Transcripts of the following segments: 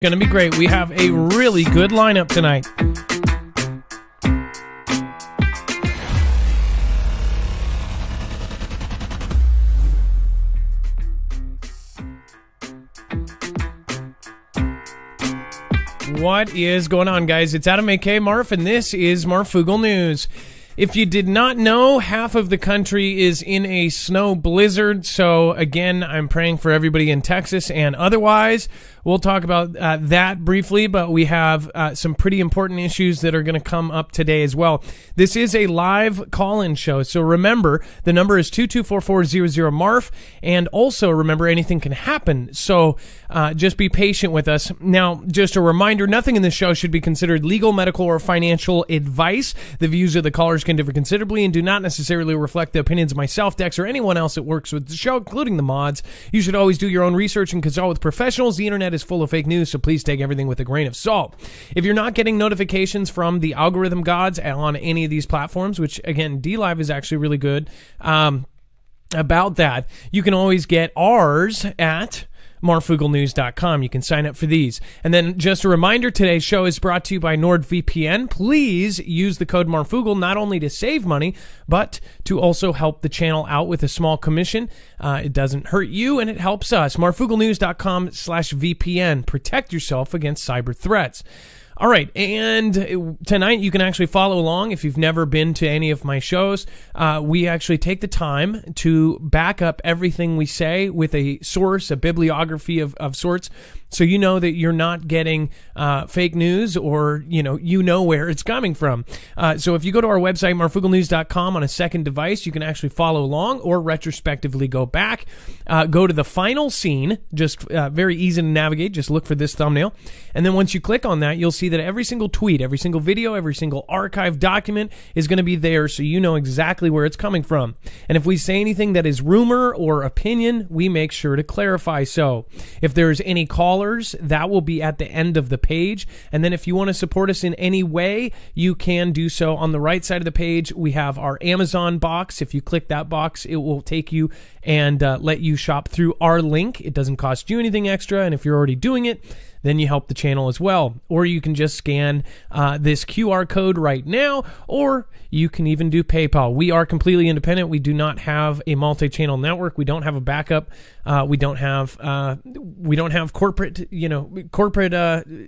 Going to be great. We have a really good lineup tonight. What is going on, guys? It's Adam A.K. Marf, and this is Marfoogle News. If you did not know, half of the country is in a snow blizzard. So, again, I'm praying for everybody in Texas and otherwise. We'll talk about that briefly, but we have some pretty important issues that are going to come up today as well. This is a live call-in show, so remember, the number is 224-400-MARF, and also remember, anything can happen, so just be patient with us. Now, just a reminder, nothing in this show should be considered legal, medical, or financial advice. The views of the callers can differ considerably and do not necessarily reflect the opinions of myself, Dex, or anyone else that works with the show, including the mods. You should always do your own research and consult with professionals. The internet is full of fake news, so please take everything with a grain of salt. If you're not getting notifications from the algorithm gods on any of these platforms, which again, DLive is actually really good about that, you can always get ours at marfooglenews.com. You can sign up for these. And then just a reminder, today's show is brought to you by NordVPN. Please use the code Marfoogle not only to save money, but to also help the channel out with a small commission. It doesn't hurt you and it helps us. marfooglenews.com/VPN. Protect yourself against cyber threats. All right, and tonight you can actually follow along if you've never been to any of my shows. We actually take the time to back up everything we say with a source, a bibliography of sorts, so you know that you're not getting fake news, or you know where it's coming from. So if you go to our website, marfooglenews.com, on a second device, you can actually follow along or retrospectively go back. Go to the final scene, just very easy to navigate. Just look for this thumbnail. And then once you click on that, you'll see that every single tweet, every single video, every single archive document is going to be there, so you know exactly where it's coming from. And if we say anything that is rumor or opinion, we make sure to clarify so. If there's any callers, that will be at the end of the page. And then if you want to support us in any way, you can do so. On the right side of the page, we have our Amazon box. If you click that box, it will take you and let you shop through our link. It doesn't cost you anything extra, and if you're already doing it, then you help the channel as well. Or you can just scan this QR code right now, or you can even do PayPal. We are completely independent. We do not have a multi-channel network. We don't have a backup. We don't have corporate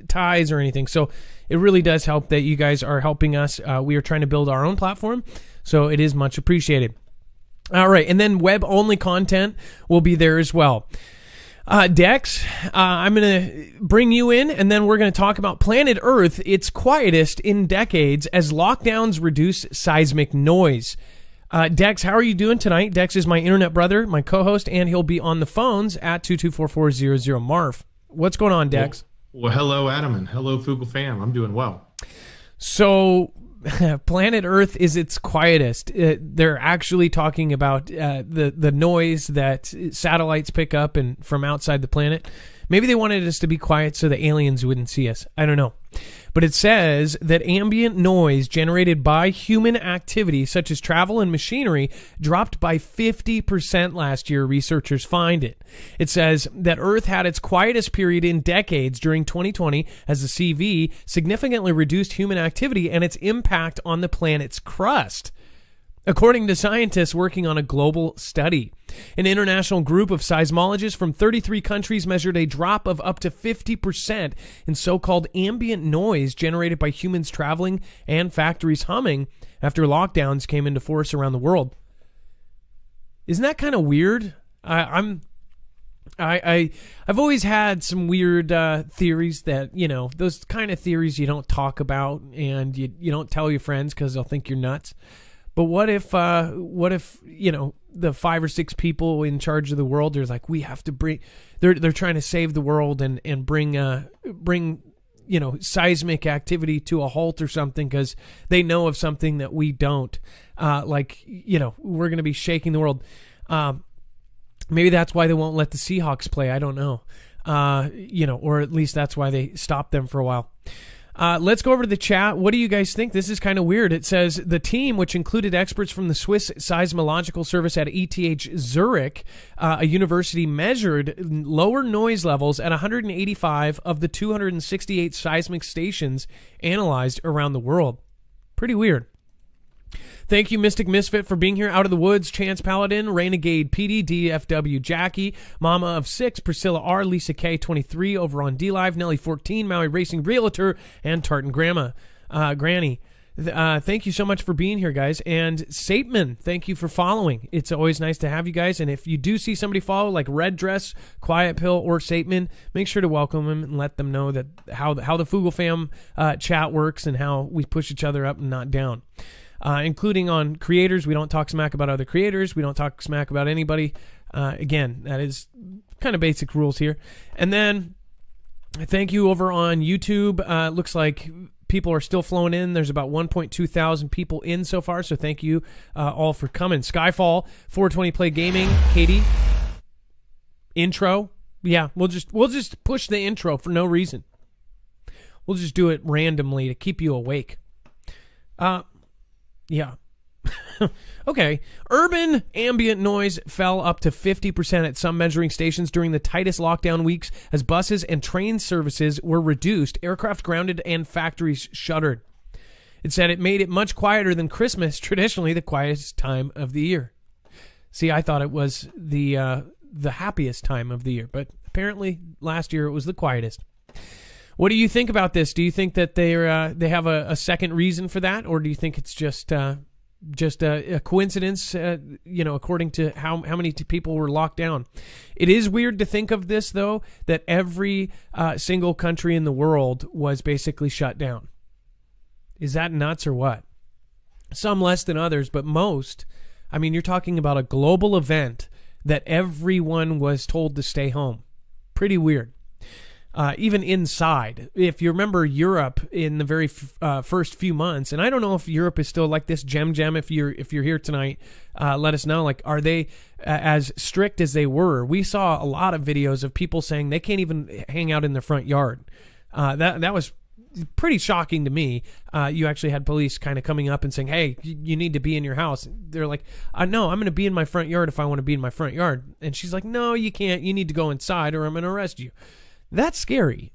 ties or anything. So it really does help that you guys are helping us. We are trying to build our own platform, so it is much appreciated. All right, and then web-only content will be there as well. Dex, I'm going to bring you in, and then we're going to talk about planet Earth, its quietest in decades, as lockdowns reduce seismic noise. Dex, how are you doing tonight? Dex is my internet brother, my co-host, and he'll be on the phones at 224-400-MARF. What's going on, Dex? Well, hello, Adam, and hello, Foogle fam. I'm doing well. So, planet Earth is its quietest. They're actually talking about the noise that satellites pick up and from outside the planet. Maybe they wanted us to be quiet so the aliens wouldn't see us. I don't know. But it says that ambient noise generated by human activity, such as travel and machinery, dropped by 50% last year, researchers find it. It says that Earth had its quietest period in decades during 2020 as the CV significantly reduced human activity and its impact on the planet's crust, according to scientists working on a global study. An international group of seismologists from 33 countries measured a drop of up to 50% in so-called ambient noise generated by humans traveling and factories humming after lockdowns came into force around the world. Isn't that kind of weird? I've always had some weird theories that, those kind of theories you don't talk about and you don't tell your friends because they'll think you're nuts. But what if the 5 or 6 people in charge of the world are like, we have to bring, they're trying to save the world and bring seismic activity to a halt or something because they know of something that we don't. We're going to be shaking the world. Maybe that's why they won't let the Seahawks play. I don't know. Or at least that's why they stopped them for a while. Let's go over to the chat. What do you guys think? This is kind of weird. It says the team, which included experts from the Swiss Seismological Service at ETH Zurich, a university, measured lower noise levels at 185 of the 268 seismic stations analyzed around the world. Pretty weird. Thank you, Mystic Misfit, for being here. Out of the Woods, Chance Paladin, Renegade PD, DFW Jackie, Mama of 6, Priscilla R, Lisa K 23 over on DLive, Nelly 14, Maui Racing Realtor, and Tartan Granny. Thank you so much for being here, guys. And Sateman, thank you for following. It's always nice to have you guys. And if you do see somebody follow, like Red Dress, Quiet Pill, or Sateman, make sure to welcome them and let them know that how the Fugle Fam chat works and how we push each other up and not down. Including on creators. We don't talk smack about other creators. We don't talk smack about anybody. Again, that is kind of basic rules here. And then thank you over on YouTube. Looks like people are still flowing in. There's about 1.2 thousand people in so far, so thank you all for coming. Skyfall, 420 Play Gaming, Katie. Intro. Yeah, we'll just push the intro for no reason. We'll just do it randomly to keep you awake. Yeah. Okay. Urban ambient noise fell up to 50% at some measuring stations during the tightest lockdown weeks as buses and train services were reduced, aircraft grounded, and factories shuttered. It said it made it much quieter than Christmas, traditionally the quietest time of the year. See, I thought it was the happiest time of the year, but apparently last year it was the quietest. What do you think about this? Do you think that they have a second reason for that, or do you think it's just a coincidence? According to how many people were locked down. It is weird to think of this, though, that every single country in the world was basically shut down. Is that nuts or what? Some less than others, but most. I mean, you're talking about a global event that everyone was told to stay home. Pretty weird. Even inside. If you remember Europe in the very first few months, and I don't know if Europe is still like this. Gem, if you're here tonight, let us know. Like, are they as strict as they were? We saw a lot of videos of people saying they can't even hang out in their front yard. That was pretty shocking to me. You actually had police kind of coming up and saying, hey, you need to be in your house. They're like, no, I'm going to be in my front yard if I want to be in my front yard. And she's like, no, you can't. You need to go inside or I'm going to arrest you. That's scary.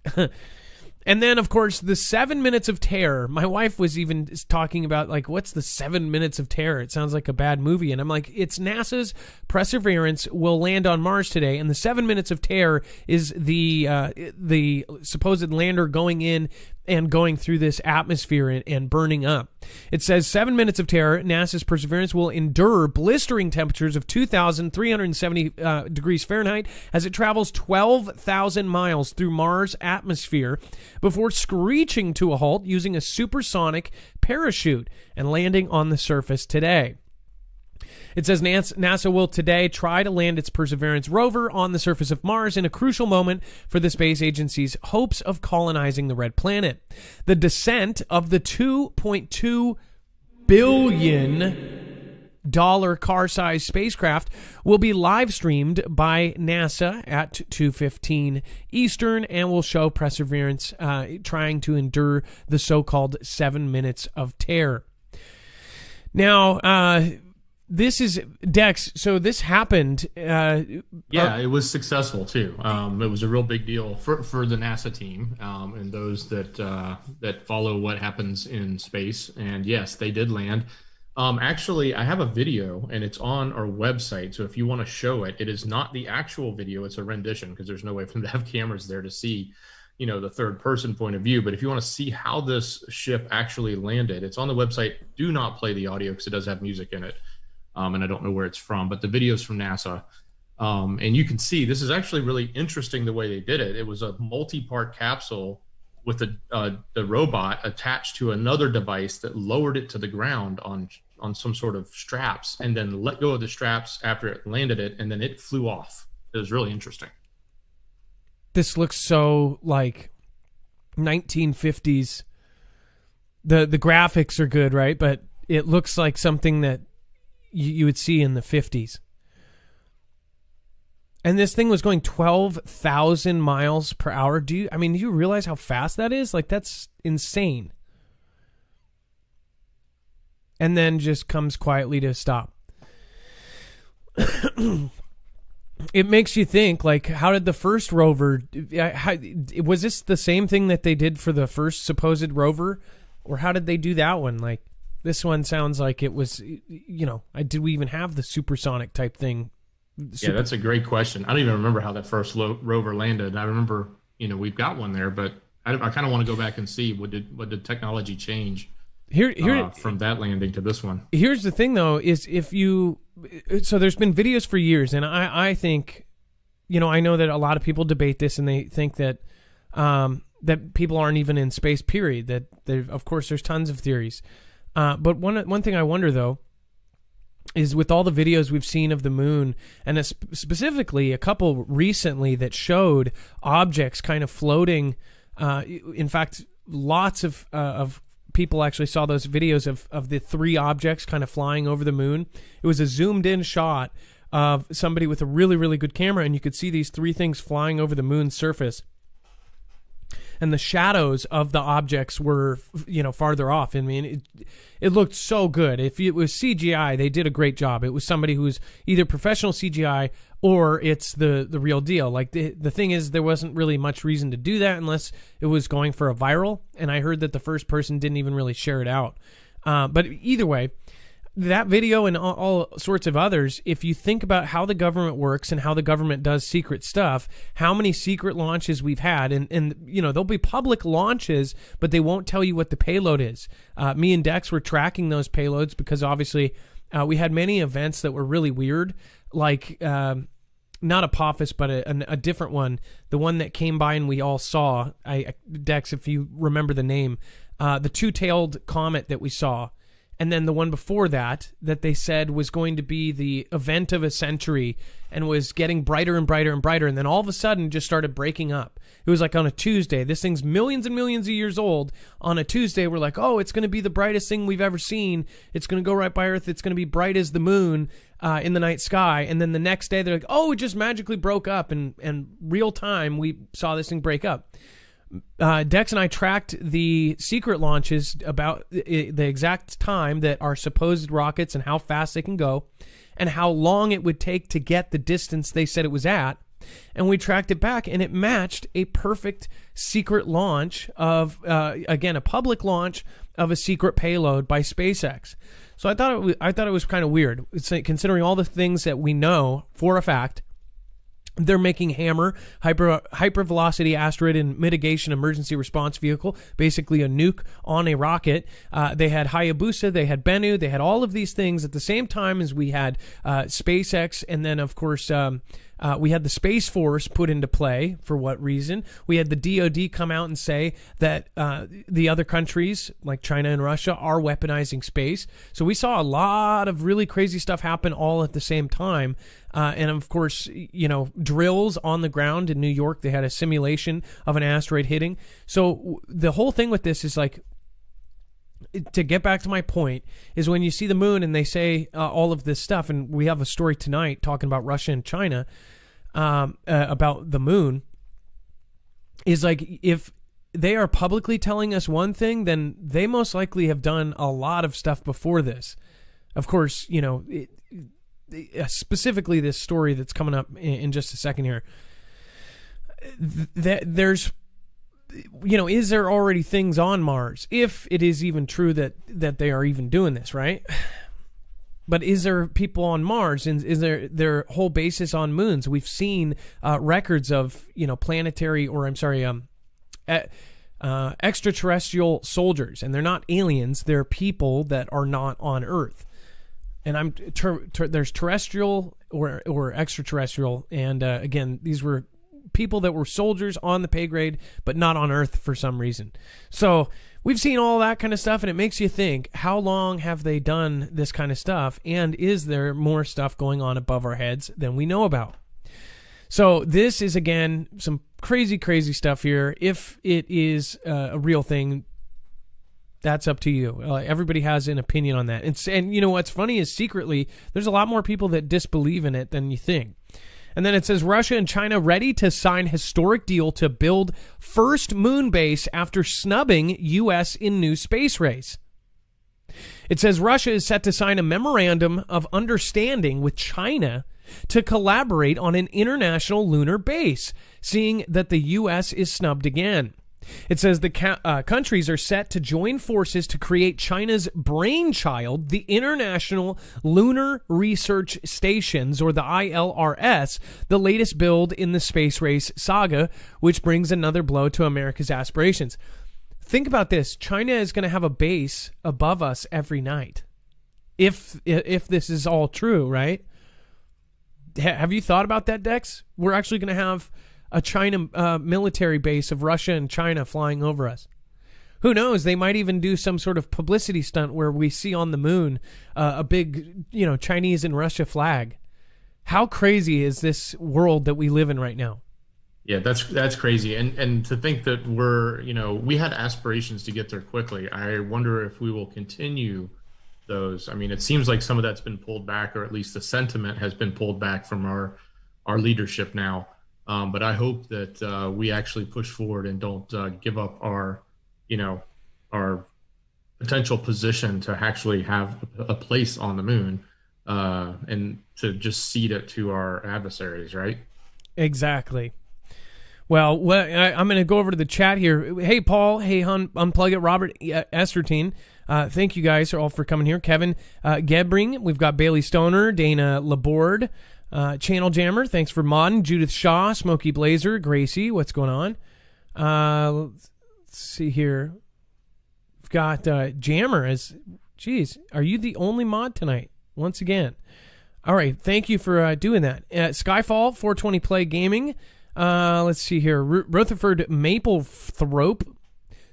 And then, of course, the 7 minutes of terror. My wife was even talking about, like, what's the 7 minutes of terror? It sounds like a bad movie. And I'm like, it's NASA's Perseverance will land on Mars today. And the 7 minutes of terror is the supposed lander going in and going through this atmosphere and burning up. It says 7 minutes of terror. NASA's Perseverance will endure blistering temperatures of 2,370 degrees Fahrenheit as it travels 12,000 miles through Mars' atmosphere before screeching to a halt using a supersonic parachute and landing on the surface today. It says NASA will today try to land its Perseverance rover on the surface of Mars in a crucial moment for the space agency's hopes of colonizing the red planet. The descent of the $2.2 billion car-sized spacecraft will be live-streamed by NASA at 2:15 Eastern and will show Perseverance trying to endure the so-called 7 minutes of terror. Now, this is Dex. So this happened. It was successful too. It was a real big deal for the NASA team and those that follow what happens in space. And yes, they did land. Actually, I have a video and it's on our website. So if you want to show it, it is not the actual video. It's a rendition because there's no way for them to have cameras there to see, the third person point of view. But if you want to see how this ship actually landed, it's on the website. Do not play the audio because it does have music in it. And I don't know where it's from, but the video's from NASA. And you can see this is actually really interesting the way they did it. It was a multi-part capsule with the robot attached to another device that lowered it to the ground on some sort of straps and then let go of the straps after it landed it, and then it flew off. It was really interesting. This looks so like 1950s. The graphics are good, right? But it looks like something that you would see in the 50s. And this thing was going 12,000 miles per hour. Do you realize how fast that is? Like, that's insane. And then just comes quietly to stop. It makes you think, like, how did the first rover... was this the same thing that they did for the first supposed rover? Or how did they do that one? Like, this one sounds like it was, did we even have the supersonic type thing? Yeah, that's a great question. I don't even remember how that first rover landed. I remember, we've got one there, but I kind of want to go back and see what did technology change from that landing to this one. Here's the thing, though, is so there's been videos for years, and I think, I know that a lot of people debate this, and they think that that people aren't even in space, period. That of course there's tons of theories, but one thing I wonder, though, is with all the videos we've seen of the moon, and specifically a couple recently that showed objects kind of floating. In fact, lots of people actually saw those videos of the three objects kind of flying over the moon. It was a zoomed in shot of somebody with a really, really good camera, and you could see these three things flying over the moon's surface. And the shadows of the objects were, farther off. I mean, it looked so good. If it was CGI, they did a great job. It was somebody who's either professional CGI or it's the real deal. Like, the thing is, there wasn't really much reason to do that unless it was going for a viral. And I heard that the first person didn't even really share it out. But either way, that video and all sorts of others, if you think about how the government works and how the government does secret stuff, how many secret launches we've had, and there'll be public launches, but they won't tell you what the payload is. Me and Dex were tracking those payloads because obviously we had many events that were really weird, like not Apophis, but a different one, the one that came by and we all saw. Dex, if you remember the name, the two-tailed comet that we saw. And then the one before that they said was going to be the event of a century and was getting brighter and brighter and brighter. And then all of a sudden just started breaking up. It was like on a Tuesday. This thing's millions and millions of years old. On a Tuesday, we're like, oh, it's going to be the brightest thing we've ever seen. It's going to go right by Earth. It's going to be bright as the moon in the night sky. And then the next day, they're like, oh, it just magically broke up. And real time, we saw this thing break up. Dex and I tracked the secret launches about the exact time that our supposed rockets and how fast they can go and how long it would take to get the distance they said it was at. And we tracked it back, and it matched a perfect secret launch of, again, a public launch of a secret payload by SpaceX. So I thought it was kind of weird, considering all the things that we know for a fact. They're making Hammer, hypervelocity asteroid and mitigation emergency response vehicle, basically a nuke on a rocket. They had Hayabusa, they had Bennu, they had all of these things at the same time as we had SpaceX, and then, of course, we had the Space Force put into play. For what reason? We had the DoD come out and say that the other countries, like China and Russia, are weaponizing space. So we saw a lot of really crazy stuff happen all at the same time. And of course, drills on the ground in New York. They had a simulation of an asteroid hitting. So the whole thing with this is like, to get back to my point, is when you see the moon and they say all of this stuff, and we have a story tonight talking about Russia and China about the moon, is like, if they are publicly telling us one thing, then they most likely have done a lot of stuff before this. Of course, specifically this story that's coming up in just a second here, there's, is there already things on Mars? If it is even true that they are even doing this, right? But is there people on Mars, and is their whole basis on moons? We've seen records of, planetary, or I'm sorry, extraterrestrial soldiers, and they're not aliens. They're people that are not on Earth. And there's terrestrial or extraterrestrial, and again, these were people that were soldiers on the pay grade, but not on Earth for some reason. So we've seen all that kind of stuff, and it makes you think, how long have they done this kind of stuff, and is there more stuff going on above our heads than we know about? So this is, again, some crazy, crazy stuff here. If it is a real thing, that's up to you. Everybody has an opinion on that. And what's funny is, secretly, there's a lot more people that disbelieve in it than you think. And then it says Russia and China ready to sign historic deal to build first moon base after snubbing U.S. in new space race. It says Russia is set to sign a memorandum of understanding with China to collaborate on an international lunar base, seeing that the U.S. is snubbed again. It says the countries are set to join forces to create China's brainchild, the International Lunar Research Stations, or the ILRS, the latest build in the space race saga, which brings another blow to America's aspirations. Think about this. China is going to have a base above us every night. If this is all true, right? Have you thought about that, Dex? We're actually going to have a China military base of Russia and China flying over us. Who knows? They might even do some sort of publicity stunt where we see on the moon a big, Chinese and Russia flag. How crazy is this world that we live in right now? Yeah, that's crazy. And to think that we had aspirations to get there quickly. I wonder if we will continue those. I mean, it seems like some of that's been pulled back, or at least the sentiment has been pulled back from our leadership now. But I hope that we actually push forward and don't give up our potential position to actually have a place on the moon and to just cede it to our adversaries, right? Exactly. Well, I'm going to go over to the chat here. Hey, Paul. Hey, Unplug It. Robert Estertine. Thank you guys all for coming here. Kevin Gebring. We've got Bailey Stoner, Dana Laborde. Channel Jammer, thanks for modding. Judith Shaw, Smokey Blazer, Gracie, what's going on? Let's see here. We've got Jammer geez, are you the only mod tonight? Once again. All right, thank you for doing that. Skyfall, 420 Play Gaming. Let's see here. Rutherford Maplethrope.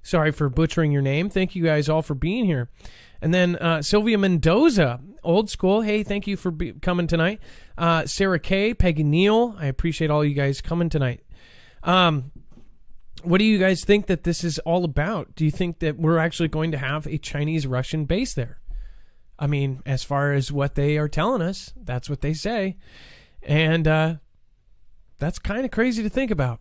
Sorry for butchering your name. Thank you guys all for being here. And then Sylvia Mendoza, old school. Hey, thank you for coming tonight. Sarah Kay, Peggy Neal. I appreciate all you guys coming tonight. What do you guys think that this is all about? Do you think that we're actually going to have a Chinese-Russian base there? I mean, as far as what they are telling us, that's what they say. And that's kind of crazy to think about.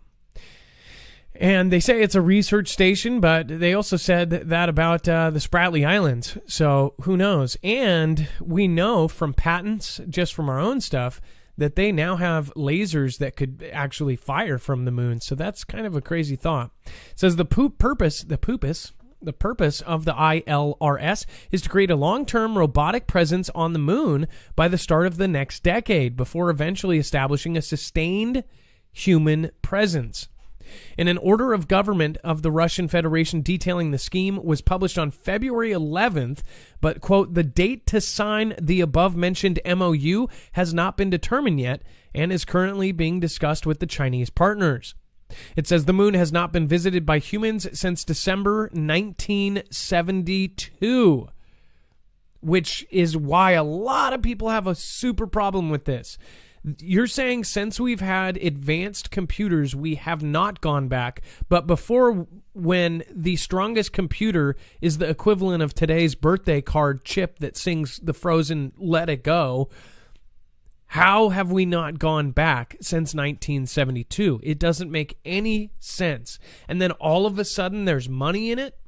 And they say it's a research station, but they also said that about the Spratly Islands. So who knows? And we know from patents, just from our own stuff, that they now have lasers that could actually fire from the moon. So that's kind of a crazy thought. It says the purpose of the ILRS is to create a long-term robotic presence on the moon by the start of the next decade, before eventually establishing a sustained human presence. In an order of government of the Russian Federation detailing the scheme was published on February 11th, but, quote, the date to sign the above-mentioned MOU has not been determined yet and is currently being discussed with the Chinese partners. It says the moon has not been visited by humans since December 1972, which is why a lot of people have a super problem with this. You're saying since we've had advanced computers, we have not gone back. But before, when the strongest computer is the equivalent of today's birthday card chip that sings the Frozen Let It Go, how have we not gone back since 1972? It doesn't make any sense. And then all of a sudden there's money in it?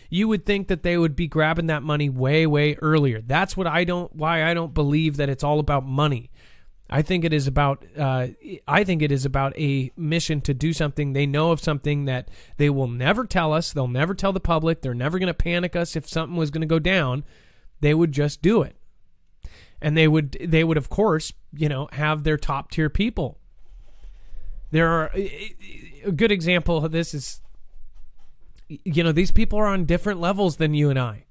You would think that they would be grabbing that money way, way earlier. That's why I don't believe that it's all about money. I think it is about a mission to do something. They know of something that they will never tell us. They'll never tell the public. They're never going to panic us if something was going to go down. They would just do it. And they would of course, have their top tier people. There are a good example of this is, these people are on different levels than you and I.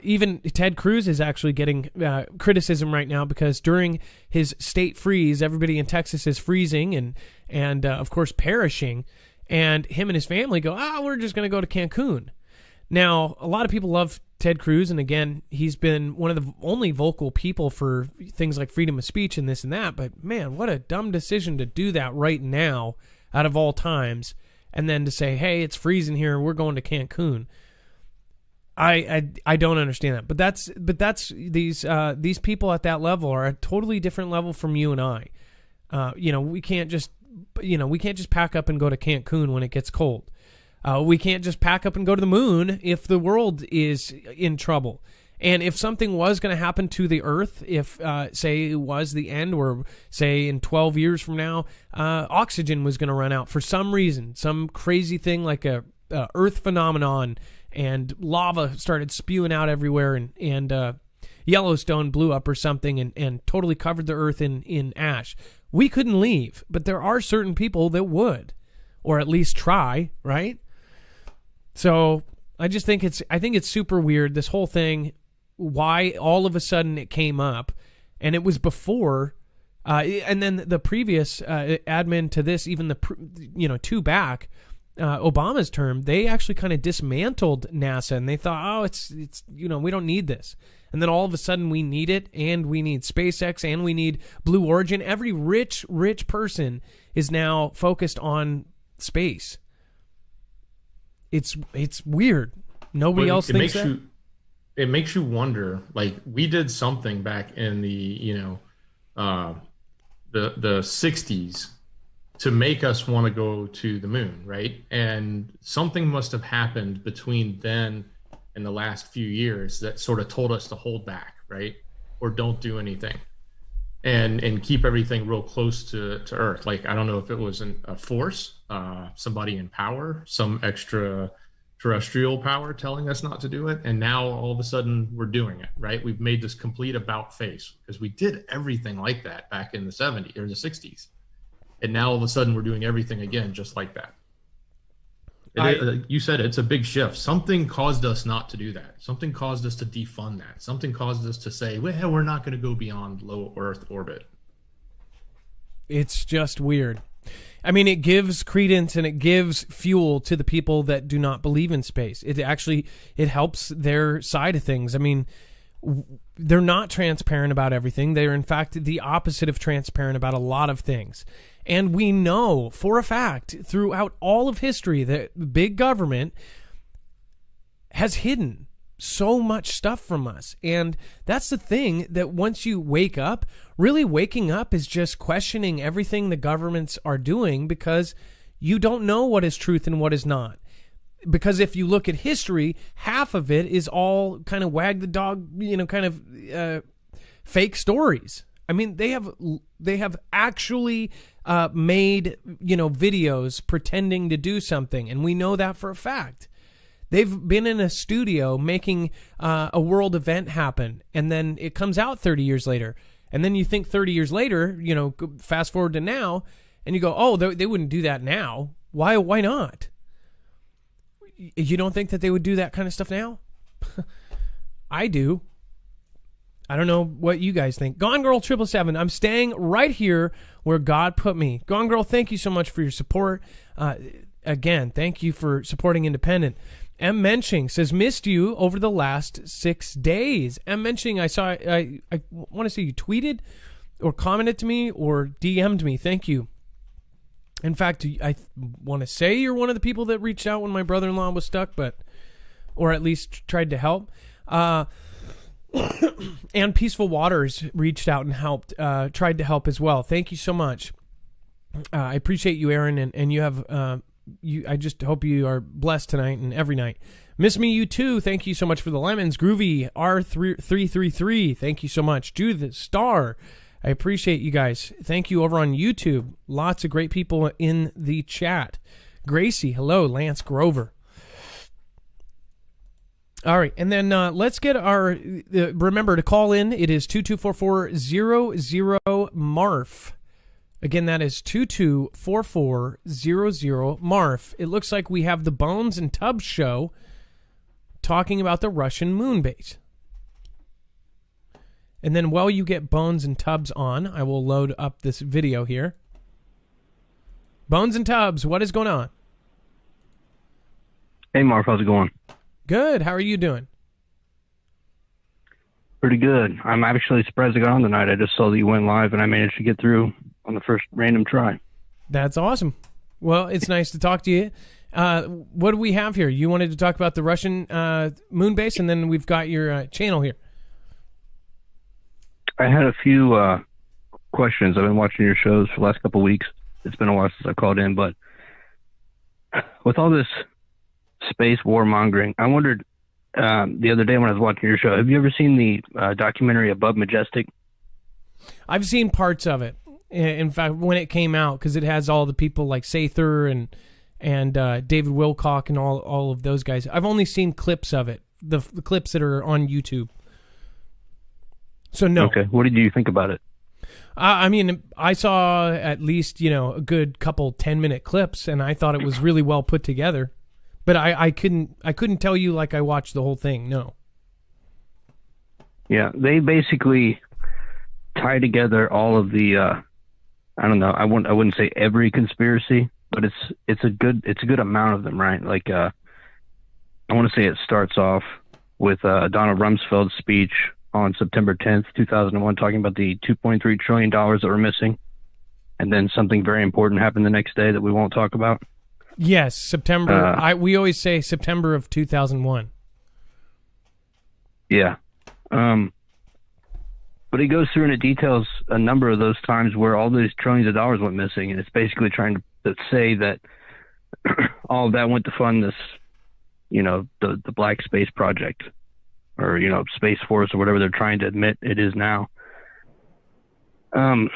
Even Ted Cruz is actually getting criticism right now because during his state freeze, everybody in Texas is freezing and of course perishing, and him and his family go, we're just going to go to Cancun. Now, a lot of people love Ted Cruz, and again, he's been one of the only vocal people for things like freedom of speech and this and that, but man, what a dumb decision to do that right now out of all times, and then to say, hey, it's freezing here, we're going to Cancun. I don't understand that, but that's these people at that level are a totally different level from you and I. We can't just pack up and go to Cancun when it gets cold. We can't just pack up and go to the moon if the world is in trouble. And if something was going to happen to the Earth, if, say, it was the end, or, say, in 12 years from now, oxygen was going to run out for some reason, some crazy thing like a Earth phenomenon, and lava started spewing out everywhere, and Yellowstone blew up or something and totally covered the Earth in ash. We couldn't leave, but there are certain people that would, or at least try, right? So I think it's super weird, this whole thing. Why all of a sudden it came up, and it was before, and then the previous admin to this, even two back, Obama's term, they actually kind of dismantled NASA, and they thought, it's we don't need this, and then all of a sudden we need it, and we need SpaceX, and we need Blue Origin. Every rich person is now focused on space. It's weird. Nobody else thinks that. It makes you wonder, like, we did something back in the 60s to make us want to go to the moon, right? And something must have happened between then and the last few years that sort of told us to hold back, right? Or don't do anything and keep everything real close to Earth. Like, I don't know if it was a force, somebody in power, some extra terrestrial power telling us not to do it, and now all of a sudden we're doing it, right? We've made this complete about face because we did everything like that back in the 70s or the 60s, and now all of a sudden we're doing everything again just like that. You said it's a big shift. Something caused us not to do that. Something caused us to defund that. Something caused us to say, well, we're not going to go beyond low Earth orbit. It's just weird. I mean, it gives credence and it gives fuel to the people that do not believe in space. It helps their side of things. I mean, they're not transparent about everything. They're, in fact, the opposite of transparent about a lot of things. And we know for a fact throughout all of history that big government has hidden so much stuff from us. And that's the thing, that once you wake up, really waking up is just questioning everything the governments are doing, because you don't know what is truth and what is not. Because if you look at history, half of it is all kind of wag the dog, fake stories. I mean, they have actually made, videos pretending to do something, and we know that for a fact. They've been in a studio making a world event happen, and then it comes out 30 years later. And then you think 30 years later, fast forward to now, and you go, oh, they wouldn't do that now. Why not? You don't think that they would do that kind of stuff now? I do. I don't know what you guys think. Gone Girl 777, I'm staying right here where God put me. Gone Girl, thank you so much for your support. Again, thank you for supporting independent. M. Menching says, missed you over the last 6 days. M. Menching, I want to say you tweeted or commented to me or DM'd me. Thank you. In fact, I want to say you're one of the people that reached out when my brother-in-law was stuck, or at least tried to help. And Peaceful Waters reached out and helped, tried to help as well. Thank you so much. I appreciate you, Aaron, and you have... I just hope you are blessed tonight and every night. Miss Me You Too, thank you so much for the lemons. Groovy R333, thank you so much. Judith Star, I appreciate you guys. Thank you over on YouTube. Lots of great people in the chat. Gracie, hello. Lance Grover. All right, and then let's get our... remember to call in. It is 2244-00-MARF. Again, that is 2244-00-MARF. It looks like we have the Bones and Tubbs show talking about the Russian moon base. And then while you get Bones and Tubbs on, I will load up this video here. Bones and Tubbs, what is going on? Hey, Marv, how's it going? Good. How are you doing? Pretty good. I'm actually surprised I got on tonight. I just saw that you went live, and I managed to get through on the first random try. That's awesome. Well, it's nice to talk to you. What do we have here? You wanted to talk about the Russian moon base, and then we've got your channel here. I had a few questions. I've been watching your shows for the last couple of weeks. It's been a while since I called in, but with all this space warmongering, I wondered the other day when I was watching your show, have you ever seen the documentary Above Majestic? I've seen parts of it. In fact, when it came out, because it has all the people like Sather and David Wilcock and all of those guys. I've only seen clips of it, the clips that are on YouTube. So no. Okay. What did you think about it? I mean, I saw at least, a good couple 10-minute clips, and I thought it was really well put together. But I couldn't tell you like I watched the whole thing. No. Yeah, they basically tie together all of the I don't know, I wouldn't say every conspiracy, but it's a good amount of them, right? Like I want to say it starts off with Donald Rumsfeld's speech on September 10th, 2001, talking about the $2.3 trillion that were missing. And then something very important happened the next day that we won't talk about. Yes, September. We always say September of 2001. Yeah. But he goes through and it details a number of those times where all these trillions of dollars went missing. And it's basically trying to say that all of that went to fund this, the Black Space Project, or, Space Force, or whatever they're trying to admit it is now. I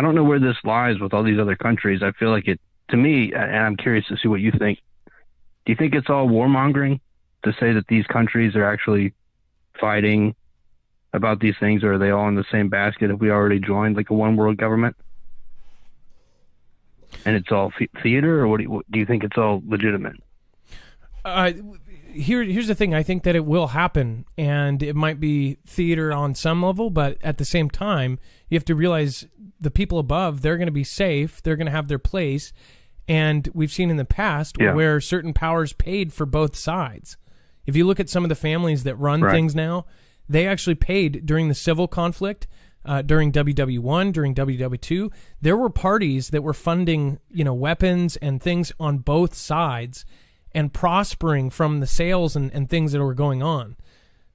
don't know where this lies with all these other countries. I feel like to me, and I'm curious to see what you think. Do you think it's all warmongering to say that these countries are actually fighting about these things, or are they all in the same basket? Have we already joined like a one world government? And it's all theater, or do you think it's all legitimate? Here's the thing. I think that it will happen, and it might be theater on some level, but at the same time, you have to realize the people above, they're going to be safe. They're going to have their place. And we've seen in the past where certain powers paid for both sides. If you look at some of the families that run things now, they actually paid during the civil conflict, during WW1, during WW2. There were parties that were funding, weapons and things on both sides and prospering from the sales and things that were going on.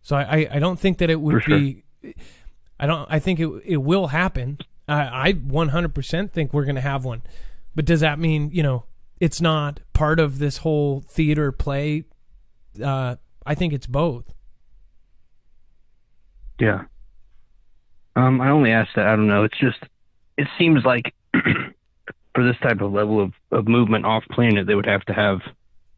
So I don't think that it would be. I think it will happen. I 100% think we're going to have one. But does that mean, it's not part of this whole theater play? I think it's both. Yeah. I only asked that. I don't know. It's just, it seems like for this type of level of movement off planet, they would have to have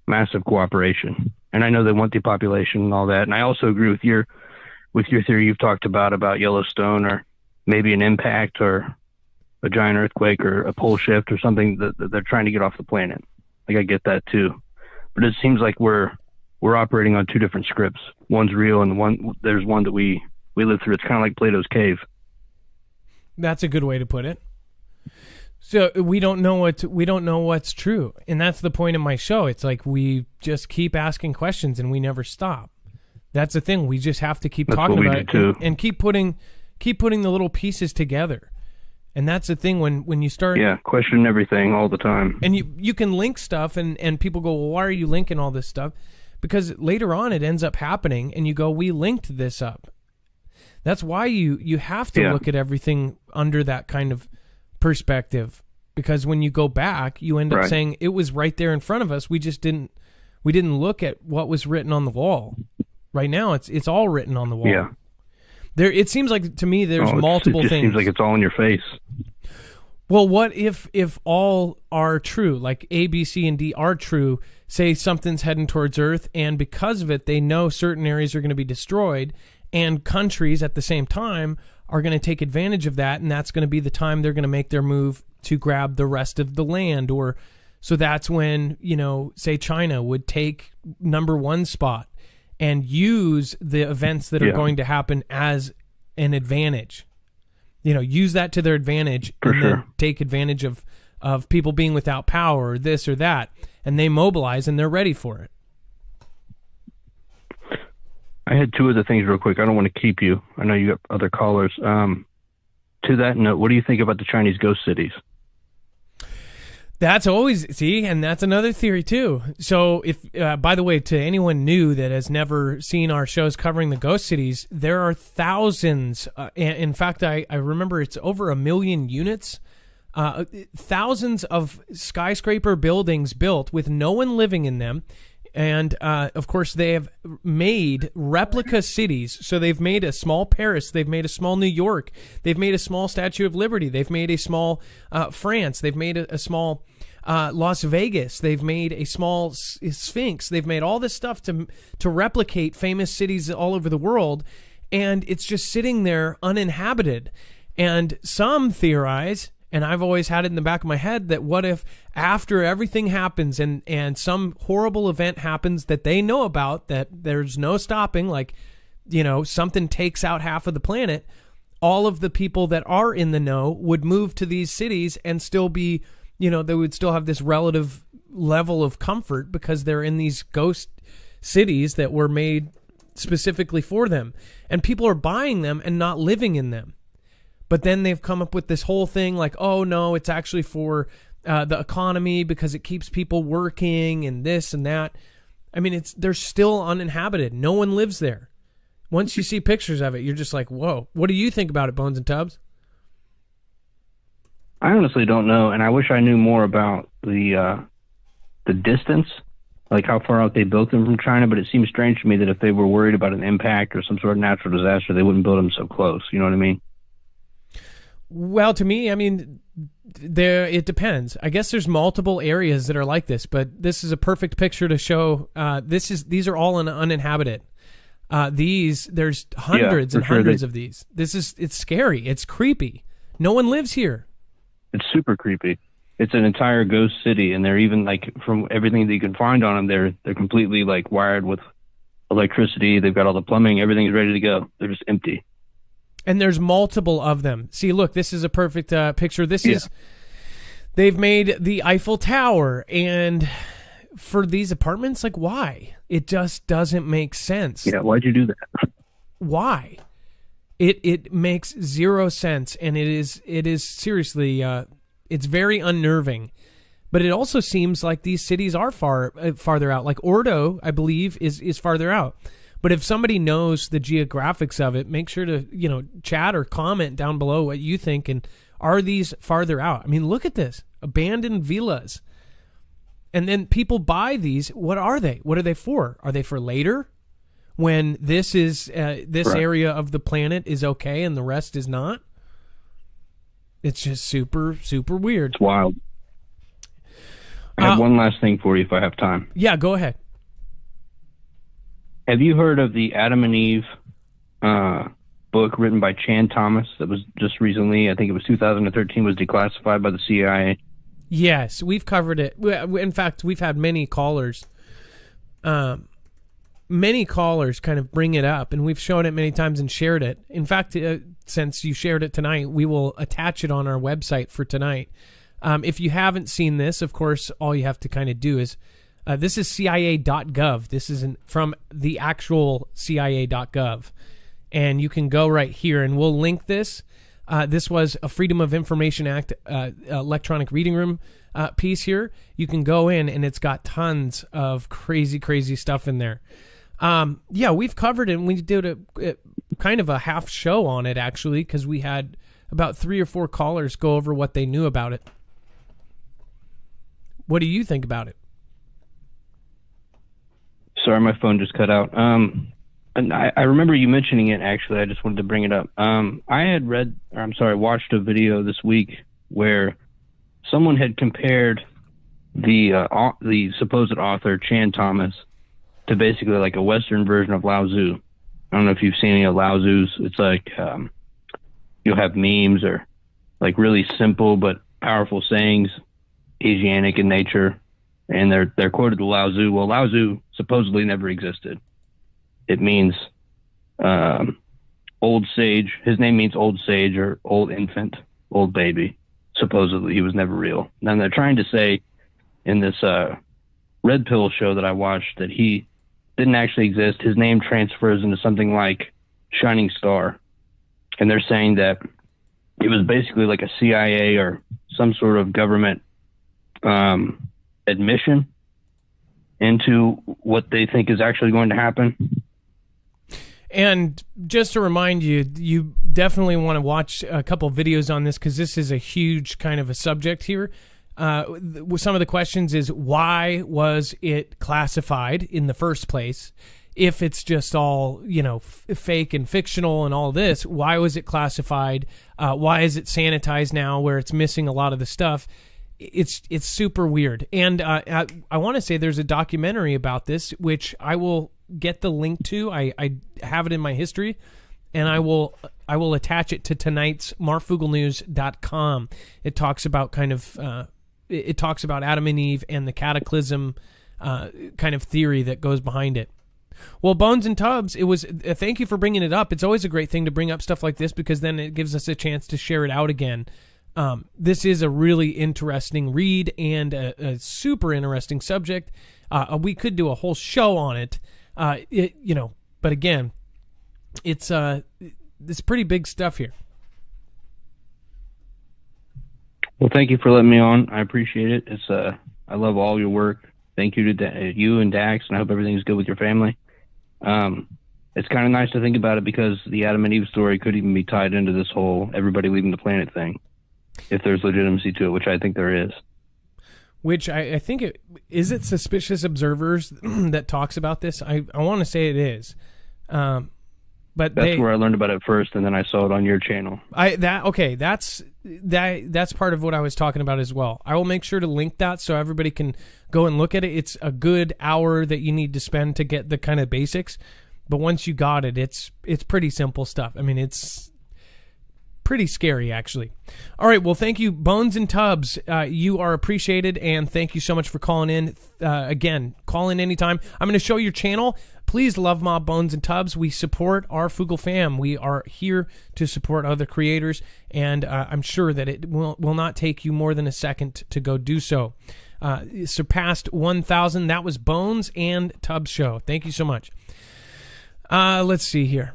massive cooperation. And I know they want depopulation and all that. And I also agree with your theory you've talked about Yellowstone, or maybe an impact or a giant earthquake or a pole shift or something that they're trying to get off the planet. Like, I get that too. But it seems like we're operating on two different scripts. One's real, and there's one that we live through. It's kind of like Plato's cave. That's a good way to put it. So we don't know what's true. And that's the point of my show. It's like we just keep asking questions and we never stop. That's the thing. We just have to keep talking about it and keep putting the little pieces together. And that's the thing when you start... Yeah, question everything all the time. And you can link stuff, and people go, well, why are you linking all this stuff? Because later on it ends up happening, and you go, we linked this up. That's why you have to look at everything under that kind of perspective. Because when you go back, you end up saying, it was right there in front of us. We just didn't look at what was written on the wall. Right now, it's all written on the wall. Yeah. It seems like to me there's multiple things. It just seems like it's all in your face. Well, what if all are true, like A, B, C, and D are true, say something's heading towards Earth, and because of it, they know certain areas are going to be destroyed, and countries at the same time are going to take advantage of that, and that's going to be the time they're going to make their move to grab the rest of the land. Or so that's when, say China would take number one spot and use the events that are going to happen as an advantage. Use that to their advantage then take advantage of people being without power or this or that. And they mobilize and they're ready for it. I had two other things real quick. I don't want to keep you. I know you got other callers. To that note, what do you think about the Chinese ghost cities? That's always, see, and that's another theory too. So if, by the way, to anyone new that has never seen our shows covering the ghost cities, there are thousands. In fact, I remember it's over 1 million units, thousands of skyscraper buildings built with no one living in them. And, of course, they have made replica cities. So they've made a small Paris. They've made a small New York. They've made a small Statue of Liberty. They've made a small France. They've made a small Las Vegas. They've made a small Sphinx. They've made all this stuff to replicate famous cities all over the world. And it's just sitting there uninhabited. And some theorize, and I've always had it in the back of my head, that what if after everything happens and some horrible event happens that they know about, that there's no stopping, like, something takes out half of the planet, all of the people that are in the know would move to these cities and still be, they would still have this relative level of comfort because they're in these ghost cities that were made specifically for them. And people are buying them and not living in them. But then they've come up with this whole thing like, oh, no, it's actually for the economy because it keeps people working and this and that. I mean, they're still uninhabited. No one lives there. Once you see pictures of it, you're just like, whoa. What do you think about it, Bones and Tubbs? I honestly don't know, and I wish I knew more about the distance, like how far out they built them from China, but it seems strange to me that if they were worried about an impact or some sort of natural disaster, they wouldn't build them so close. You know what I mean? Well, to me, I mean, it depends. I guess there's multiple areas that are like this, but this is a perfect picture to show. These are all uninhabited. There's hundreds and hundreds of these. It's scary. It's creepy. No one lives here. It's super creepy. It's an entire ghost city, and they're even like, from everything that you can find on them, they're completely like wired with electricity. They've got all the plumbing. Everything's ready to go. They're just empty. And there's multiple of them. See, look, this is a perfect picture. They've made the Eiffel Tower. And for these apartments, like, why? It just doesn't make sense. Yeah, why'd you do that? Why? It makes zero sense. And it is seriously, it's very unnerving. But it also seems like these cities are farther out. Like Ordo, I believe, is farther out. But if somebody knows the geographics of it, make sure to, chat or comment down below what you think. And are these farther out? I mean, look at this. Abandoned villas. And then people buy these. What are they? What are they for? Are they for later? When this is this right. area of the planet is okay and the rest is not? It's just super, super weird. It's wild. I have one last thing for you if I have time. Yeah, go ahead. Have you heard of the Adam and Eve book written by Chan Thomas that was just recently, I think it was 2013, was declassified by the CIA? Yes, we've covered it. In fact, we've had many callers kind of bring it up, and we've shown it many times and shared it. In fact, since you shared it tonight, we will attach it on our website for tonight. If you haven't seen this, of course, all you have to kind of do is this is CIA.gov. This isn't from the actual CIA.gov. And you can go right here, and we'll link this. This was a Freedom of Information Act electronic reading room piece here. You can go in, and it's got tons of crazy, crazy stuff in there. Yeah, we've covered it, and we did a kind of a half show on it, actually, because we had about 3 or 4 callers go over what they knew about it. What do you think about it? Sorry, my phone just cut out. And I remember you mentioning it, actually. I just wanted to bring it up. I had watched a video this week where someone had compared the supposed author, Chan Thomas, to basically like a Western version of Lao Tzu. I don't know if you've seen any of Lao Tzu's. It's like you'll have memes or like really simple but powerful sayings, Asiatic in nature. And they're quoted to Lao Tzu. Well, Lao Tzu supposedly never existed. It means old sage. His name means old sage or old infant, old baby. Supposedly he was never real. And they're trying to say in this Red Pill show that I watched that he didn't actually exist. His name transfers into something like Shining Star. And they're saying that it was basically like a CIA or some sort of government admission into what they think is actually going to happen. And just to remind you, you definitely want to watch a couple videos on this because this is a huge kind of a subject here. Some of the questions is, why was it classified in the first place? If it's just all, fake and fictional and all this, why was it classified? Why is it sanitized now where it's missing a lot of the stuff? It's super weird. And I want to say there's a documentary about this, which I will get the link to. I have it in my history, and I will attach it to tonight's marfugelnews.com. It talks about it talks about Adam and Eve and the cataclysm kind of theory that goes behind it. Well, Bones and Tubbs, it was thank you for bringing it up. It's always a great thing to bring up stuff like this because then it gives us a chance to share it out again. This is a really interesting read and a super interesting subject. We could do a whole show on it. But again, it's pretty big stuff here. Well, thank you for letting me on. I appreciate it. I love all your work. Thank you to you and Dax, and I hope everything's good with your family. It's kind of nice to think about it because the Adam and Eve story could even be tied into this whole everybody leaving the planet thing, if there's legitimacy to it, which I think there is. Which I think is it Suspicious Observers that talks about this? I want to say it is. But that's where I learned about it first, and then I saw it on your channel. That's part of what I was talking about as well. I will make sure to link that so everybody can go and look at it. It's a good hour that you need to spend to get the kind of basics, but once you got it, it's pretty simple stuff. I mean, it's pretty scary, actually. All right, well, thank you, Bones and Tubbs. You are appreciated, and thank you so much for calling in. Again, call in anytime. I'm going to show your channel. Please love Mob, Bones, and Tubbs. We support our Fugel fam. We are here to support other creators, and I'm sure that it will not take you more than a second to go do so. It surpassed 1,000. That was Bones and Tubbs show. Thank you so much. Let's see here.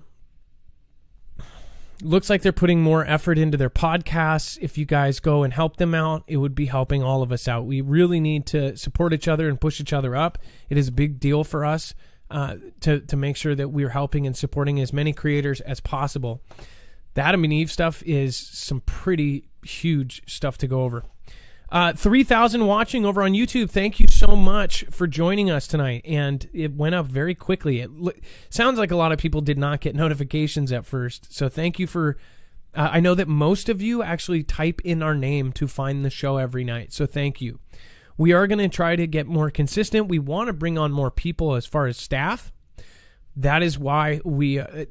Looks like they're putting more effort into their podcasts. If you guys go and help them out, it would be helping all of us out. We really need to support each other and push each other up. It is a big deal for us to make sure that we're helping and supporting as many creators as possible. The Adam and Eve stuff is some pretty huge stuff to go over. 3,000 watching over on YouTube. Thank you so much for joining us tonight. And it went up very quickly. It sounds like a lot of people did not get notifications at first. So thank you for... I know that most of you actually type in our name to find the show every night. So thank you. We are going to try to get more consistent. We want to bring on more people as far as staff. That is why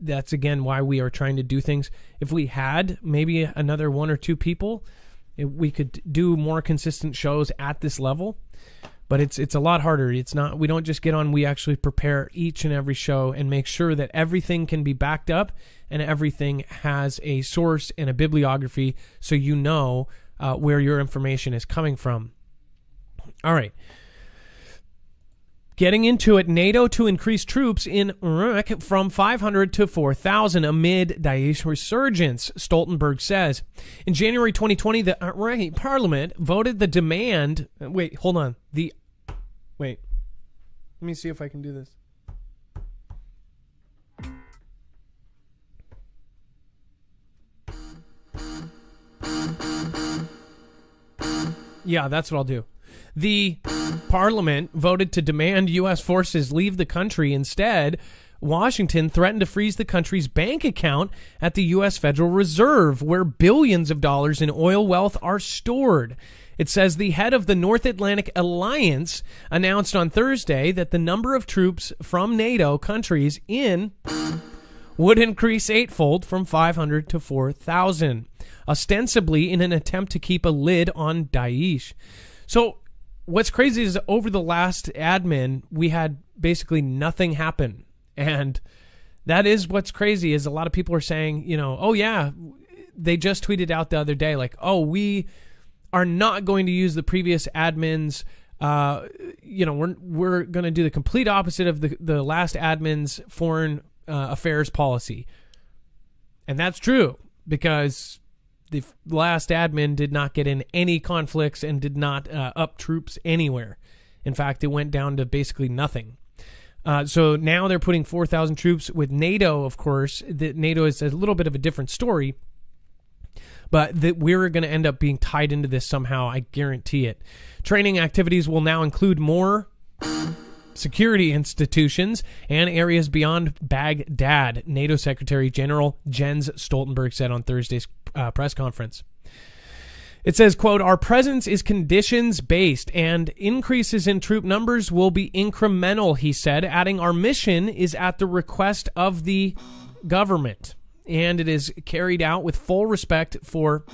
that's again why we are trying to do things. If we had maybe another one or two people, we could do more consistent shows at this level, but it's a lot harder. It's not, we don't just get on, we actually prepare each and every show and make sure that everything can be backed up and everything has a source and a bibliography so you know where your information is coming from. All right. Getting into it, NATO to increase troops in Iraq from 500 to 4,000 amid Daesh resurgence, Stoltenberg says. In January 2020, the Iraqi parliament voted the demand... Wait, hold on. Wait. Let me see if I can do this. Yeah, that's what I'll do. The parliament voted to demand U.S. forces leave the country. Instead, Washington threatened to freeze the country's bank account at the U.S. Federal Reserve, where billions of dollars in oil wealth are stored. It says the head of the North Atlantic Alliance announced on Thursday that the number of troops from NATO countries in would increase eightfold from 500 to 4,000, ostensibly in an attempt to keep a lid on Daesh. So what's crazy is over the last admin, we had basically nothing happen. And that is what's crazy is a lot of people are saying, oh yeah, they just tweeted out the other day, like, oh, we are not going to use the previous admins. We're going to do the complete opposite of the last admin's foreign affairs policy. And that's true because the last admin did not get in any conflicts and did not up troops anywhere. In fact, it went down to basically nothing. So now they're putting 4,000 troops with NATO, of course. NATO is a little bit of a different story, but that we're going to end up being tied into this somehow. I guarantee it. Training activities will now include more security institutions and areas beyond Baghdad, NATO Secretary General Jens Stoltenberg said on Thursday's press conference. It says, quote, "Our presence is conditions-based and increases in troop numbers will be incremental," he said, adding, "Our mission is at the request of the government, and it is carried out with full respect for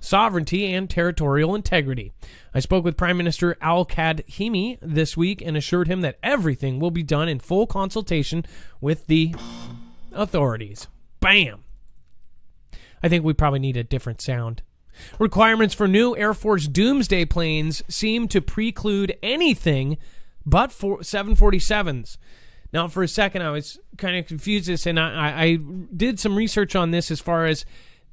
sovereignty and territorial integrity. I spoke with Prime Minister Al-Kadhimi this week and assured him that everything will be done in full consultation with the authorities." Bam! I think we probably need a different sound. Requirements for new Air Force Doomsday planes seem to preclude anything but for 747s. Now, for a second, I was kind of confused this, and I did some research on this as far as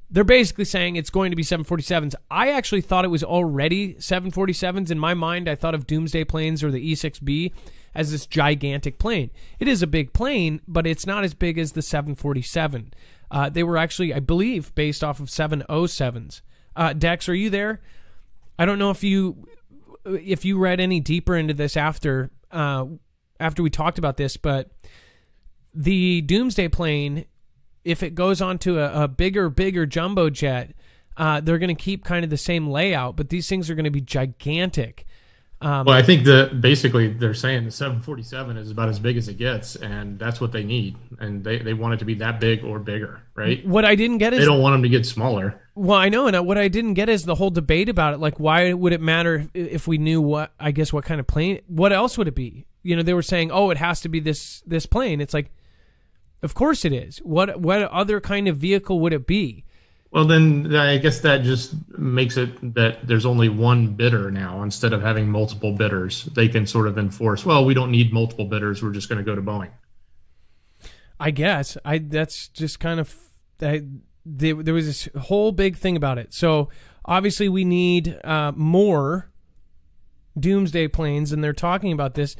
they're basically saying it's going to be 747s. I actually thought it was already 747s. In my mind, I thought of Doomsday planes or the E-6B as this gigantic plane. It is a big plane, but it's not as big as the 747. They were actually, I believe, based off of 707s. Dex, are you there? I don't know if you read any deeper into this after we talked about this, but the Doomsday plane, if it goes onto a bigger jumbo jet, they're going to keep kind of the same layout, but these things are going to be gigantic. Well, I think basically they're saying the 747 is about as big as it gets, and that's what they need. And they want it to be that big or bigger, right? What I didn't get is... They don't want them to get smaller. Well, I know, and what I didn't get is the whole debate about it. Like, why would it matter if we knew what kind of plane? What else would it be? You know, they were saying, oh, it has to be this plane. It's like, of course it is. What other kind of vehicle would it be? Well, then I guess that just makes it that there's only one bidder now instead of having multiple bidders. They can sort of enforce, well, we don't need multiple bidders. We're just going to go to Boeing. I guess. That's just kind of... There was this whole big thing about it. So, obviously, we need more Doomsday planes, and they're talking about this.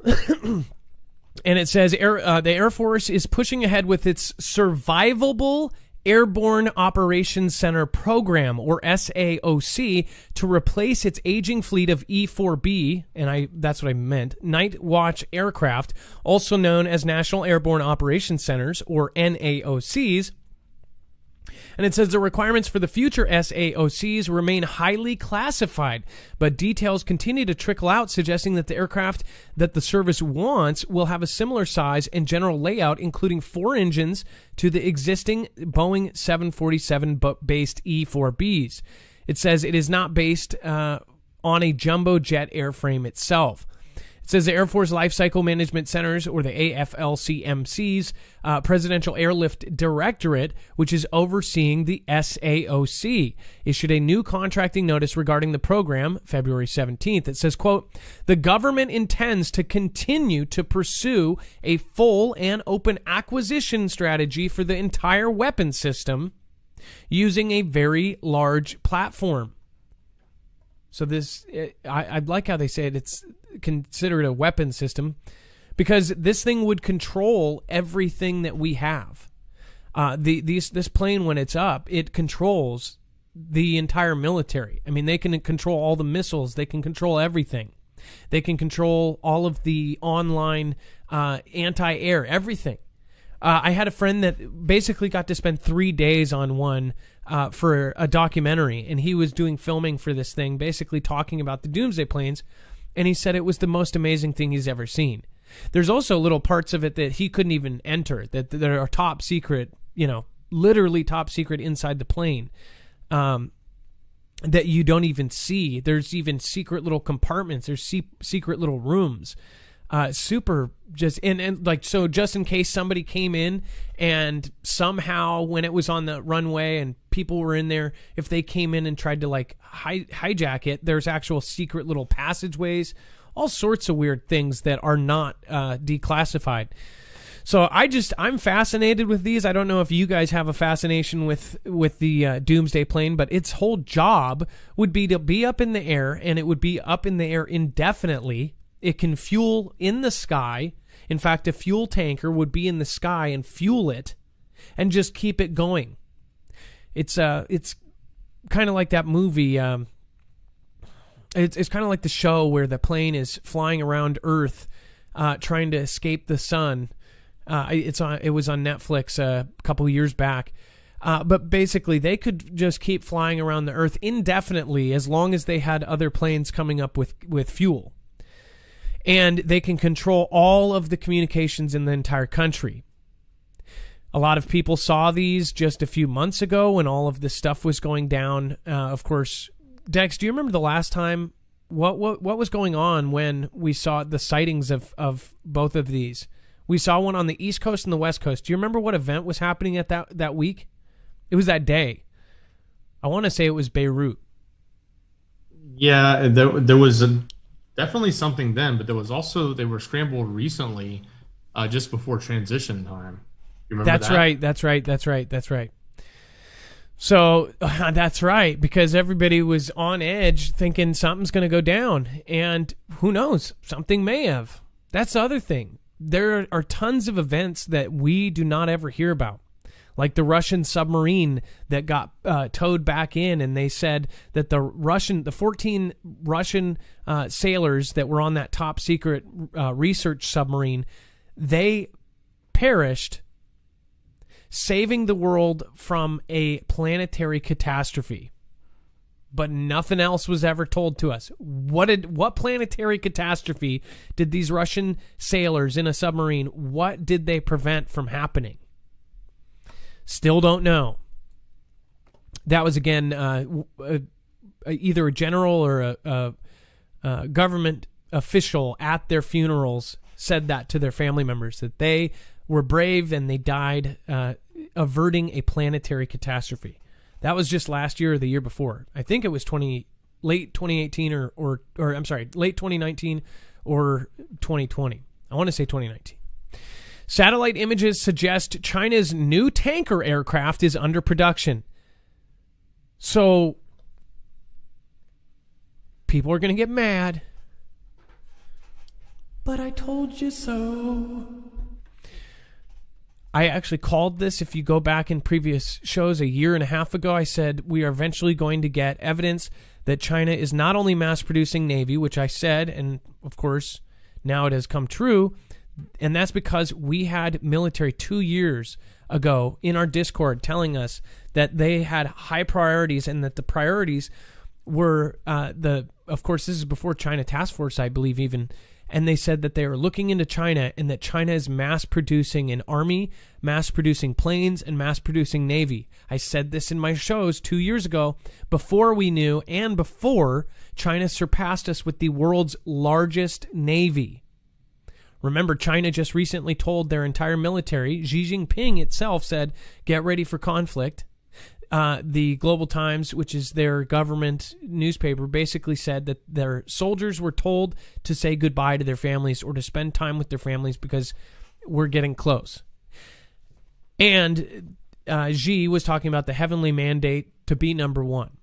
And it says the Air Force is pushing ahead with its Survivable Airborne Operations Center program, or SAOC, to replace its aging fleet of E-4B, and that's what I meant, Night Watch aircraft, also known as National Airborne Operations Centers, or NAOCs. And it says the requirements for the future SAOCs remain highly classified, but details continue to trickle out, suggesting that the aircraft that the service wants will have a similar size and general layout, including 4 engines to the existing Boeing 747-based E-4Bs. It says it is not based on a jumbo jet airframe itself. It says the Air Force Life Cycle Management Centers, or the AFLCMCs, Presidential Airlift Directorate, which is overseeing the SAOC, issued a new contracting notice regarding the program February 17th. It says, quote, "The government intends to continue to pursue a full and open acquisition strategy for the entire weapon system using a very large platform." So this, I like how they say it. It's considered a weapon system because this thing would control everything that we have. This plane, when it's up, it controls the entire military. I mean, they can control all the missiles. They can control everything. They can control all of the online anti-air, everything. I had a friend that basically got to spend 3 days on one for a documentary, and he was doing filming for this thing, basically talking about the Doomsday planes, and he said it was the most amazing thing he's ever seen. There's also little parts of it that he couldn't even enter, that are top secret, literally top secret inside the plane, that you don't even see. There's even secret little compartments. There's secret little rooms. Super just and like, so just in case somebody came in and somehow when it was on the runway and people were in there, if they came in and tried to like hijack it, there's actual secret little passageways, all sorts of weird things that are not declassified. So I'm fascinated with these. I don't know if you guys have a fascination with the Doomsday plane, but its whole job would be to be up in the air, and it would be up in the air indefinitely. It can fuel in the sky. In fact, a fuel tanker would be in the sky and fuel it and just keep it going. It's kind of like that movie. It's kind of like the show where the plane is flying around Earth, trying to escape the sun. It was on Netflix a couple years back. But basically, they could just keep flying around the Earth indefinitely as long as they had other planes coming up with fuel. And they can control all of the communications in the entire country. A lot of people saw these just a few months ago when all of this stuff was going down. Of course, Dex, do you remember the last time? What was going on when we saw the sightings of both of these? We saw one on the East Coast and the West Coast. Do you remember what event was happening at that week? It was that day. I want to say it was Beirut. Yeah, there was definitely something then, but there was also, they were scrambled recently, just before transition time. You remember that? That's right. So that's right, because everybody was on edge thinking something's going to go down, and who knows, something may have. That's the other thing. There are tons of events that we do not ever hear about, like the Russian submarine that got towed back in, and they said that the 14 Russian sailors that were on that top secret research submarine, they perished saving the world from a planetary catastrophe. But nothing else was ever told to us. What planetary catastrophe did these Russian sailors in a submarine, what did they prevent from happening? Still don't know. That was, again, either a general or a government official at their funerals said that to their family members, that they were brave and they died averting a planetary catastrophe. That was just last year or the year before. I think it was late 2018 or I'm sorry, late 2019 or 2020. I want to say 2019. Satellite images suggest China's new tanker aircraft is under production. So people are going to get mad. But I told you so. I actually called this, if you go back in previous shows a year and a half ago, I said we are eventually going to get evidence that China is not only mass-producing Navy, which I said, and of course now it has come true, and that's because we had military 2 years ago in our Discord telling us that they had high priorities and that the priorities were, of course, this is before China Task Force, I believe even, and they said that they are looking into China and that China is mass-producing an army, mass-producing planes, and mass-producing Navy. I said this in my shows 2 years ago, before we knew and before China surpassed us with the world's largest Navy. Remember, China just recently told their entire military, Xi Jinping itself said, get ready for conflict. The Global Times, which is their government newspaper, basically said that their soldiers were told to say goodbye to their families or to spend time with their families because we're getting close. And Xi was talking about the heavenly mandate to be number one.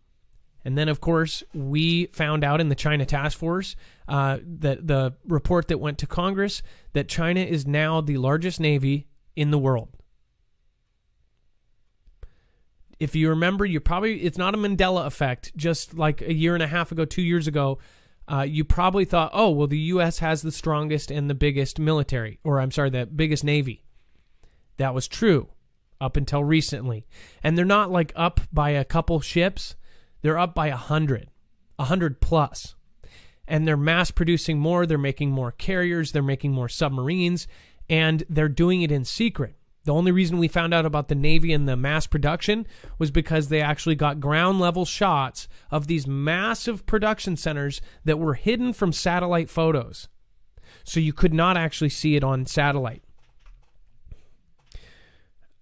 And then, of course, we found out in the China Task Force, that the report that went to Congress, that China is now the largest Navy in the world. If you remember, it's not a Mandela effect, just like a year and a half ago, 2 years ago, you probably thought, oh, well, the U.S. has the strongest and the biggest military, or I'm sorry, the biggest Navy. That was true up until recently. And they're not like up by a couple ships. They're up by 100 plus. And they're mass producing more. They're making more carriers. They're making more submarines. And they're doing it in secret. The only reason we found out about the Navy and the mass production was because they actually got ground level shots of these massive production centers that were hidden from satellite photos. So you could not actually see it on satellite.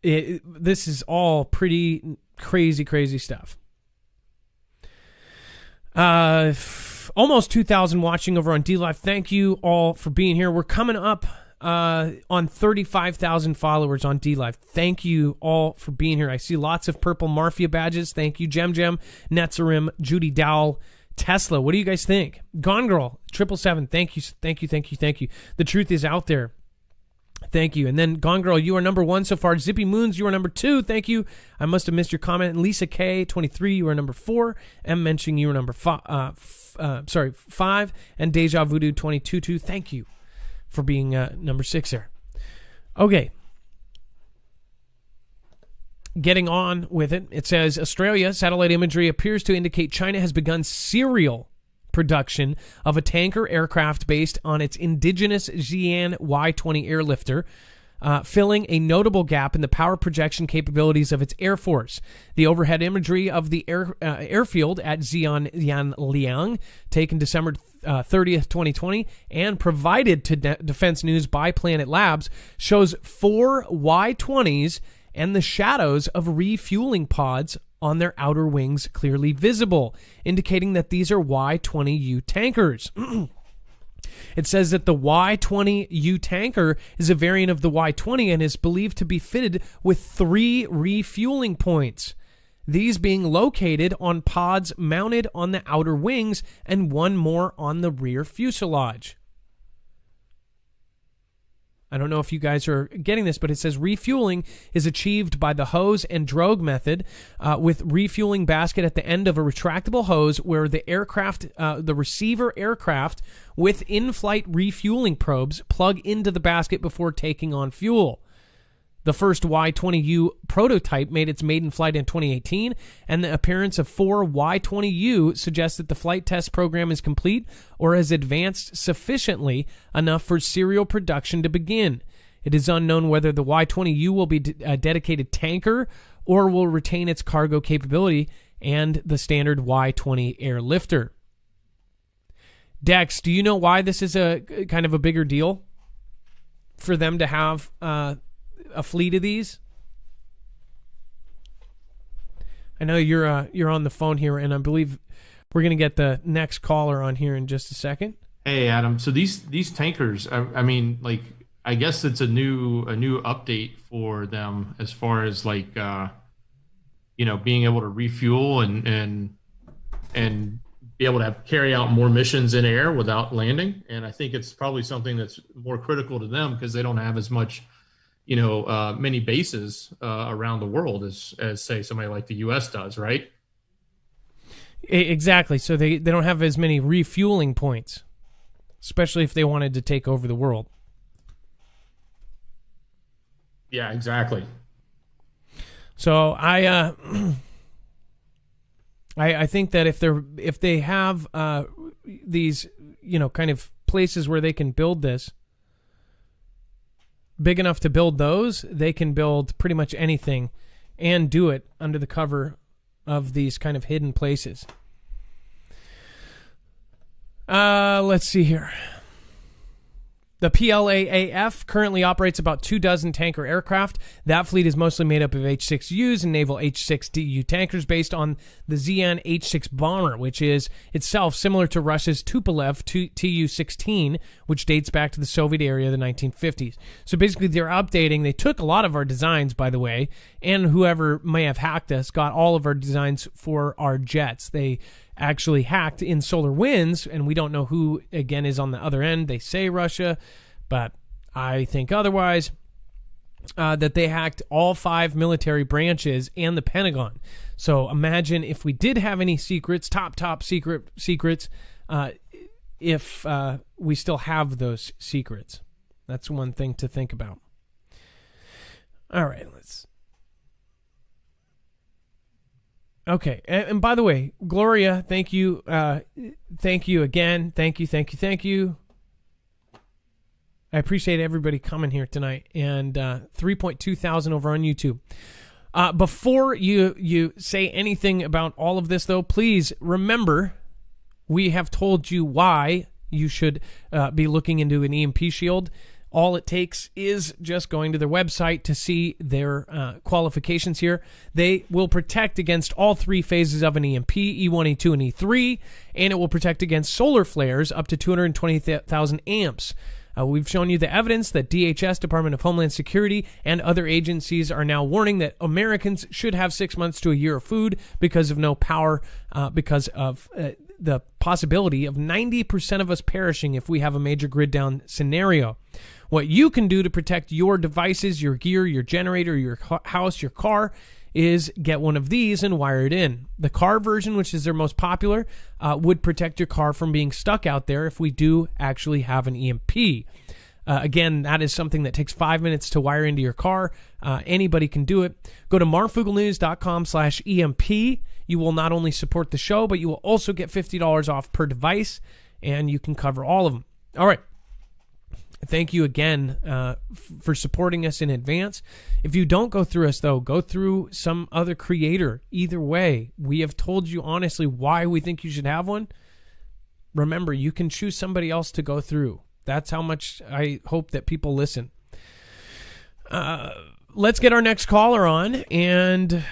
This is all pretty crazy stuff. Almost 2,000 watching over on DLive. Thank you all for being here. We're coming up on 35,000 followers on DLive. Thank you all for being here. I see lots of purple Mafia badges. Thank you, Jem, Netzarim, Judy Dowell, Tesla. What do you guys think? Gone Girl, 777. Thank you. The truth is out there. Thank you. And then Gone Girl, you are number 1 so far. Zippy Moons, you are number 2. Thank you. I must have missed your comment. And Lisa K, 23, you are number 4. M mentioning you are number 5. And Deja Voodoo 22. Thank you for being number 6 there. Okay. Getting on with it. It says, Australia satellite imagery appears to indicate China has begun serial production of a tanker aircraft based on its indigenous Xi'an Y-20 airlifter, filling a notable gap in the power projection capabilities of its air force. The overhead imagery of the airfield at Xianliang, taken December 30th, 2020, and provided to Defense News by Planet Labs, shows 4 Y-20s and the shadows of refueling pods on their outer wings clearly visible, indicating that these are Y-20U tankers. It says that the Y-20U tanker is a variant of the Y-20 and is believed to be fitted with 3 refueling points, these being located on pods mounted on the outer wings and 1 more on the rear fuselage. I don't know if you guys are getting this, but it says refueling is achieved by the hose and drogue method, with refueling basket at the end of a retractable hose where the receiver aircraft with in-flight refueling probes plug into the basket before taking on fuel. The first Y-20U prototype made its maiden flight in 2018, and the appearance of 4 Y-20U suggests that the flight test program is complete or has advanced sufficiently enough for serial production to begin. It is unknown whether the Y-20U will be a dedicated tanker or will retain its cargo capability and the standard Y-20 airlifter. Dex, do you know why this is a kind of a bigger deal for them to have a fleet of these? I know you're on the phone here, and I believe we're going to get the next caller on here in just a second. Hey, Adam. So these tankers, I mean, like, I guess it's a new update for them as far as like being able to refuel and be able to carry out more missions in air without landing. And I think it's probably something that's more critical to them because they don't have as much, many bases around the world as say somebody like the U.S. does, right? Exactly. So they don't have as many refueling points, especially if they wanted to take over the world. Yeah, exactly. So I think that if they have these kind of places where they can build this, big enough to build those, they can build pretty much anything and do it under the cover of these kind of hidden places. Let's see here. The PLAAF currently operates about 24 tanker aircraft. That fleet is mostly made up of H-6Us and naval H-6DU tankers based on the Xi'an H-6 bomber, which is itself similar to Russia's Tupolev Tu-16, which dates back to the Soviet era of the 1950s. So basically they're updating. They took a lot of our designs, by the way, and whoever may have hacked us got all of our designs for our jets. They actually hacked in SolarWinds, and we don't know who, again, is on the other end. They say Russia, but I think otherwise, that they hacked all 5 military branches and the Pentagon. So imagine if we did have any secrets, top secrets, if we still have those secrets. That's one thing to think about. All right, Okay, and by the way, Gloria, thank you again. Thank you. I appreciate everybody coming here tonight, and 3.2 thousand over on YouTube. Before you say anything about all of this, though, please remember, we have told you why you should be looking into an EMP shield. All it takes is just going to their website to see their qualifications here. They will protect against all 3 phases of an EMP, E1, E2, and E3, and it will protect against solar flares up to 220,000 amps. We've shown you the evidence that DHS, Department of Homeland Security, and other agencies are now warning that Americans should have 6 months to a year of food because of no power, because of the possibility of 90% of us perishing if we have a major grid down scenario. What you can do to protect your devices, your gear, your generator, your house, your car, is get one of these and wire it in. The car version, which is their most popular, would protect your car from being stuck out there if we do actually have an EMP. Again, that is something that takes 5 minutes to wire into your car. Anybody can do it. Go to markfugelnews.com/EMP. You will not only support the show, but you will also get $50 off per device, and you can cover all of them. All right. Thank you again for supporting us in advance. If you don't go through us, though, go through some other creator. Either way, we have told you honestly why we think you should have one. Remember, you can choose somebody else to go through. That's how much I hope that people listen. Let's get our next caller on. And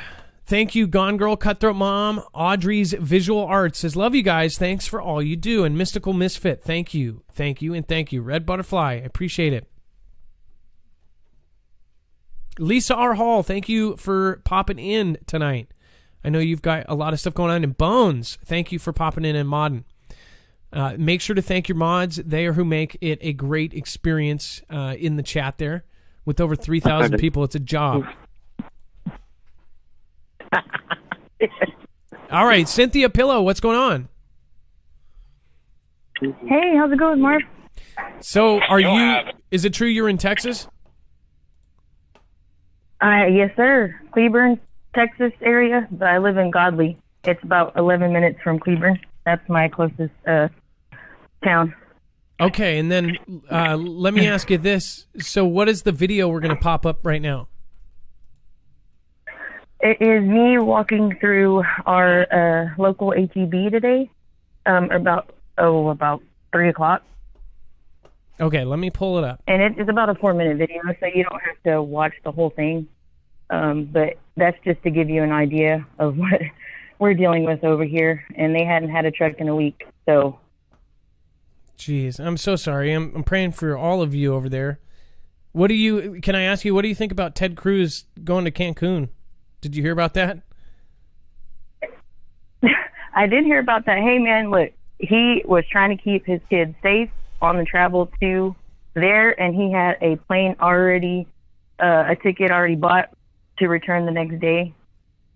thank you, Gone Girl, Cutthroat Mom, Audrey's Visual Arts says, love you guys. Thanks for all you do. And Mystical Misfit, thank you. Thank you and thank you. Red Butterfly, I appreciate it. Lisa R. Hall, thank you for popping in tonight. I know you've got a lot of stuff going on in Bones. Thank you for popping in and modding. Make sure to thank your mods. They are who make it a great experience in the chat there. With over 3,000 people, it's a job. All right, Cynthia Pillow, what's going on? Hey, how's it going, Mark? So, is it true you're in Texas? Yes, sir. Cleburne, Texas area, but I live in Godley. It's about 11 minutes from Cleburne. That's my closest town. Okay, and then let me ask you this. So what is the video we're going to pop up right now? It is me walking through our local HEB today, about 3 o'clock. Okay, let me pull it up. And it's about a 4-minute video, so you don't have to watch the whole thing. But that's just to give you an idea of what we're dealing with over here. And they hadn't had a truck in a week, so... Jeez, I'm so sorry. I'm praying for all of you over there. Can I ask you, what do you think about Ted Cruz going to Cancun? Did you hear about that? I did hear about that. Hey, man, look, he was trying to keep his kids safe on the travel to there, and he had a plane already, a ticket already bought to return the next day.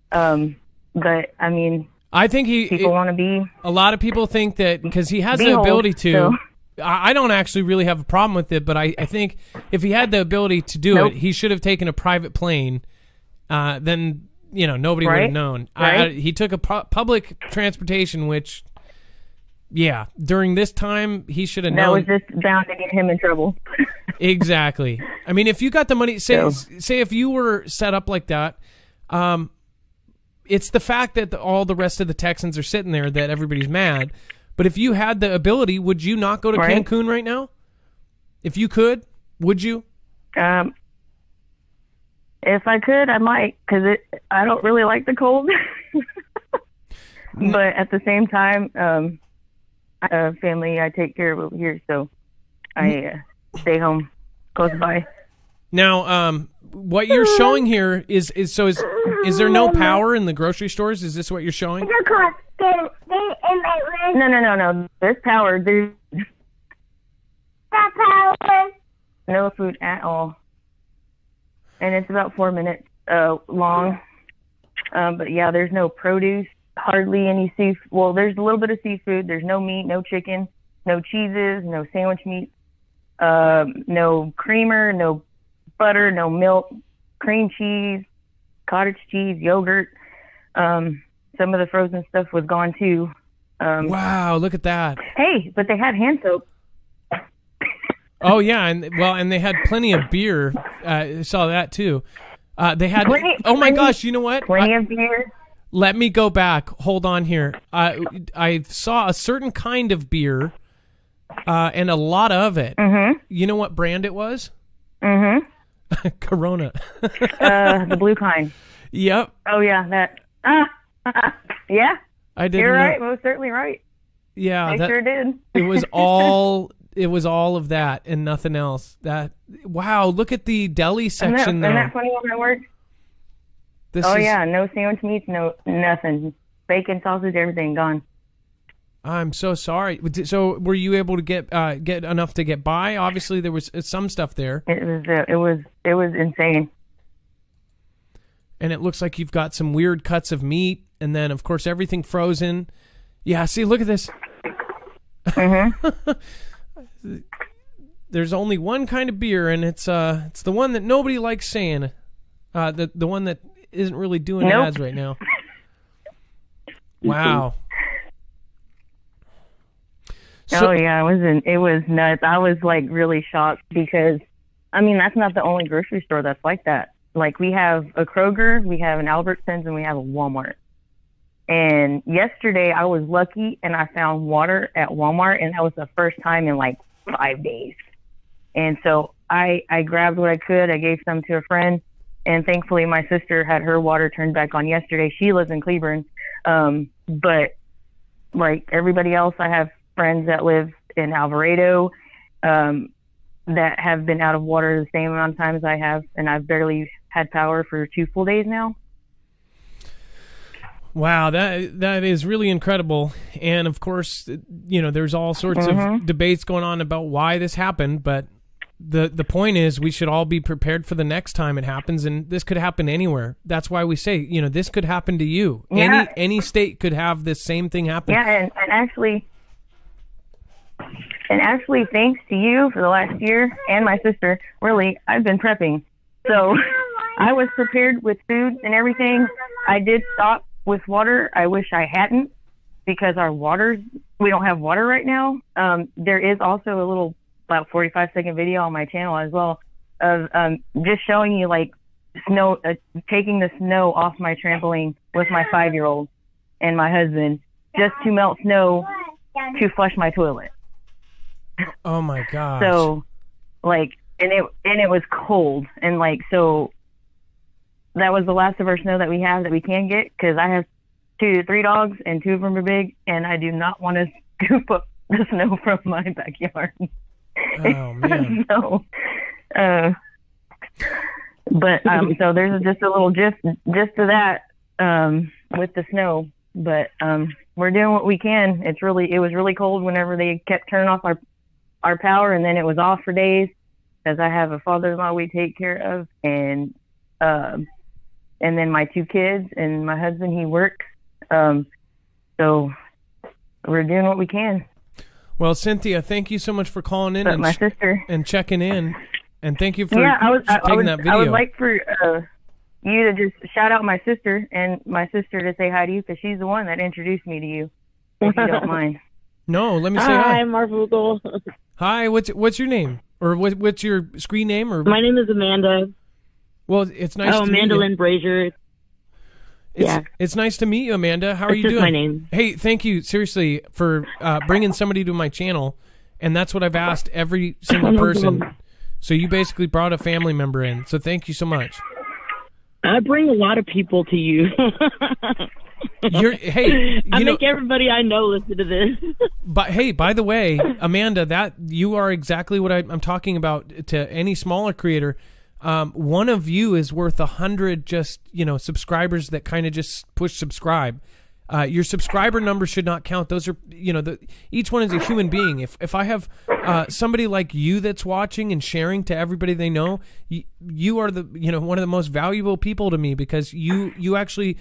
But, I mean... I think people want to be. A lot of people think that because he has the ability to. So. I don't actually really have a problem with it, but I think if he had the ability to do it, he should have taken a private plane. Then nobody would have known. Right? He took a public transportation, which, during this time he should have known. That was just bound to get him in trouble. Exactly. I mean, if you got the money, say if you were set up like that. It's the fact that all the rest of the Texans are sitting there that everybody's mad. But if you had the ability, would you not go to Cancun right now? If you could, would you? If I could, I might, because I don't really like the cold. But at the same time, family I take care of over here, so I stay home close by. Now, what you're showing here is there no power in the grocery stores? Is this what you're showing? No. There's power. There's no food at all. And it's about 4 minutes long. But yeah, there's no produce, hardly any seafood. Well, there's a little bit of seafood. There's no meat, no chicken, no cheeses, no sandwich meat, no creamer, no butter, no milk, cream cheese, cottage cheese, yogurt. Some of the frozen stuff was gone too. Wow, look at that. Hey, but they had hand soap. Oh yeah, and they had plenty of beer. I saw that too. They had. Oh my gosh, you know what? Plenty of beer. Let me go back. Hold on here. I saw a certain kind of beer, and a lot of it. Mm-hmm. You know what brand it was? Mm-hmm. Corona. The blue kind. Yep. Oh yeah, that. Yeah. I didn't. You're right. Most certainly right. Yeah, I sure did. It was all it was all of that and nothing else. Wow, look at the deli section Isn't there. that funny when I worked? Yeah, no sandwich meats, no nothing. Bacon, sausage, everything gone. I'm so sorry. So were you able to get enough to get by? Obviously, there was some stuff there. It was insane. And it looks like you've got some weird cuts of meat, and then of course everything frozen. Yeah, see, look at this. Mm-hmm. There's only one kind of beer, and it's the one that nobody likes saying. The one that isn't really doing ads right now. Wow. So, it was nuts. I was like really shocked because, I mean, that's not the only grocery store that's like that. Like we have a Kroger, we have an Albertsons, and we have a Walmart. And yesterday I was lucky and I found water at Walmart, and that was the first time in like 5 days. And so I grabbed what I could. I gave some to a friend, and thankfully my sister had her water turned back on yesterday. She lives in Cleburne. But like everybody else, I have friends that live in Alvarado that have been out of water the same amount of time as I have, and I've barely had power for 2 full days now. Wow, that is really incredible. And of course, there's all sorts of debates going on about why this happened, but the point is we should all be prepared for the next time it happens, and this could happen anywhere. That's why we say, this could happen to you. Yeah. Any state could have this same thing happen. Yeah, and actually, thanks to you for the last year and my sister, really, I've been prepping. So I was prepared with food and everything. I did stop with water. I wish I hadn't, because we don't have water right now. There is also a little about 45-second video on my channel as well of just showing you like snow, taking the snow off my trampoline with my 5-year-old and my husband just to melt snow to flush my toilet. Oh my gosh. So like, and it was cold, and like, so that was the last of our snow that we have that we can get, because I have 2 to 3 dogs and 2 of them are big, and I do not want to scoop up the snow from my backyard. Oh man. So, but so there's just a little gist to that with the snow. But we're doing what we can. It was really cold whenever they kept turning off our power, and then it was off for days, because I have a father-in-law we take care of, and then my 2 kids and my husband, he works. So we're doing what we can. Well, Cynthia, thank you so much for calling in my sister and checking in, and thank you for taking that video. I would like for you to just shout out my sister, and my sister to say hi to you, because she's the one that introduced me to you, if you don't mind. No, let me say hi. Hi, Marfugel. Hi, what's your name? Or what's your screen name? Or my name is Amanda. Well, it's nice to meet you. Amanda Lynn Brazier. It's nice to meet you, Amanda. How are you doing? That's my name. Hey, thank you, seriously, for bringing somebody to my channel, and that's what I've asked every single person. So you basically brought a family member in, so thank you so much. I bring a lot of people to you. I make everybody I know listen to this. But hey, by the way, Amanda, that you are exactly what I'm talking about to any smaller creator. One of you is worth 100 subscribers that kind of just push subscribe. Your subscriber numbers should not count. Those are, each one is a human being. If I have somebody like you that's watching and sharing to everybody they know, you are the one of the most valuable people to me, because you actually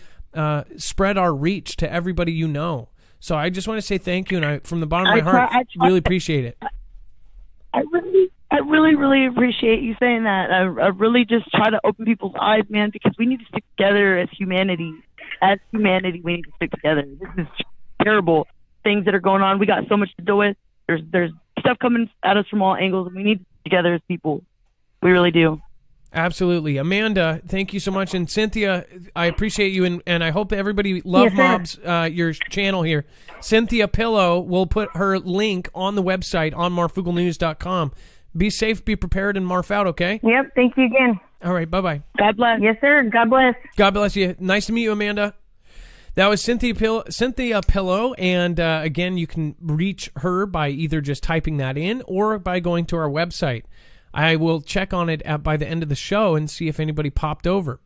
spread our reach to everybody you know. So I just want to say thank you, and I, from the bottom of my heart, really appreciate it. I really, really appreciate you saying that. I really just try to open people's eyes, man, because we need to stick together as humanity. As humanity, we need to stick together. This is terrible things that are going on. We got so much to deal with. There's stuff coming at us from all angles, and we need to stick together as people. We really do. Absolutely. Amanda, thank you so much. And Cynthia, I appreciate you, and I hope everybody mobs your channel here. Cynthia Pillow will put her link on the website on marfugelnews.com. Be safe, be prepared, and marf out, okay? Yep, thank you again. All right, bye-bye. God bless. Yes, sir. God bless. God bless you. Nice to meet you, Amanda. That was Cynthia Pillow, and again, you can reach her by either just typing that in or by going to our website. I will check on it by the end of the show and see if anybody popped over.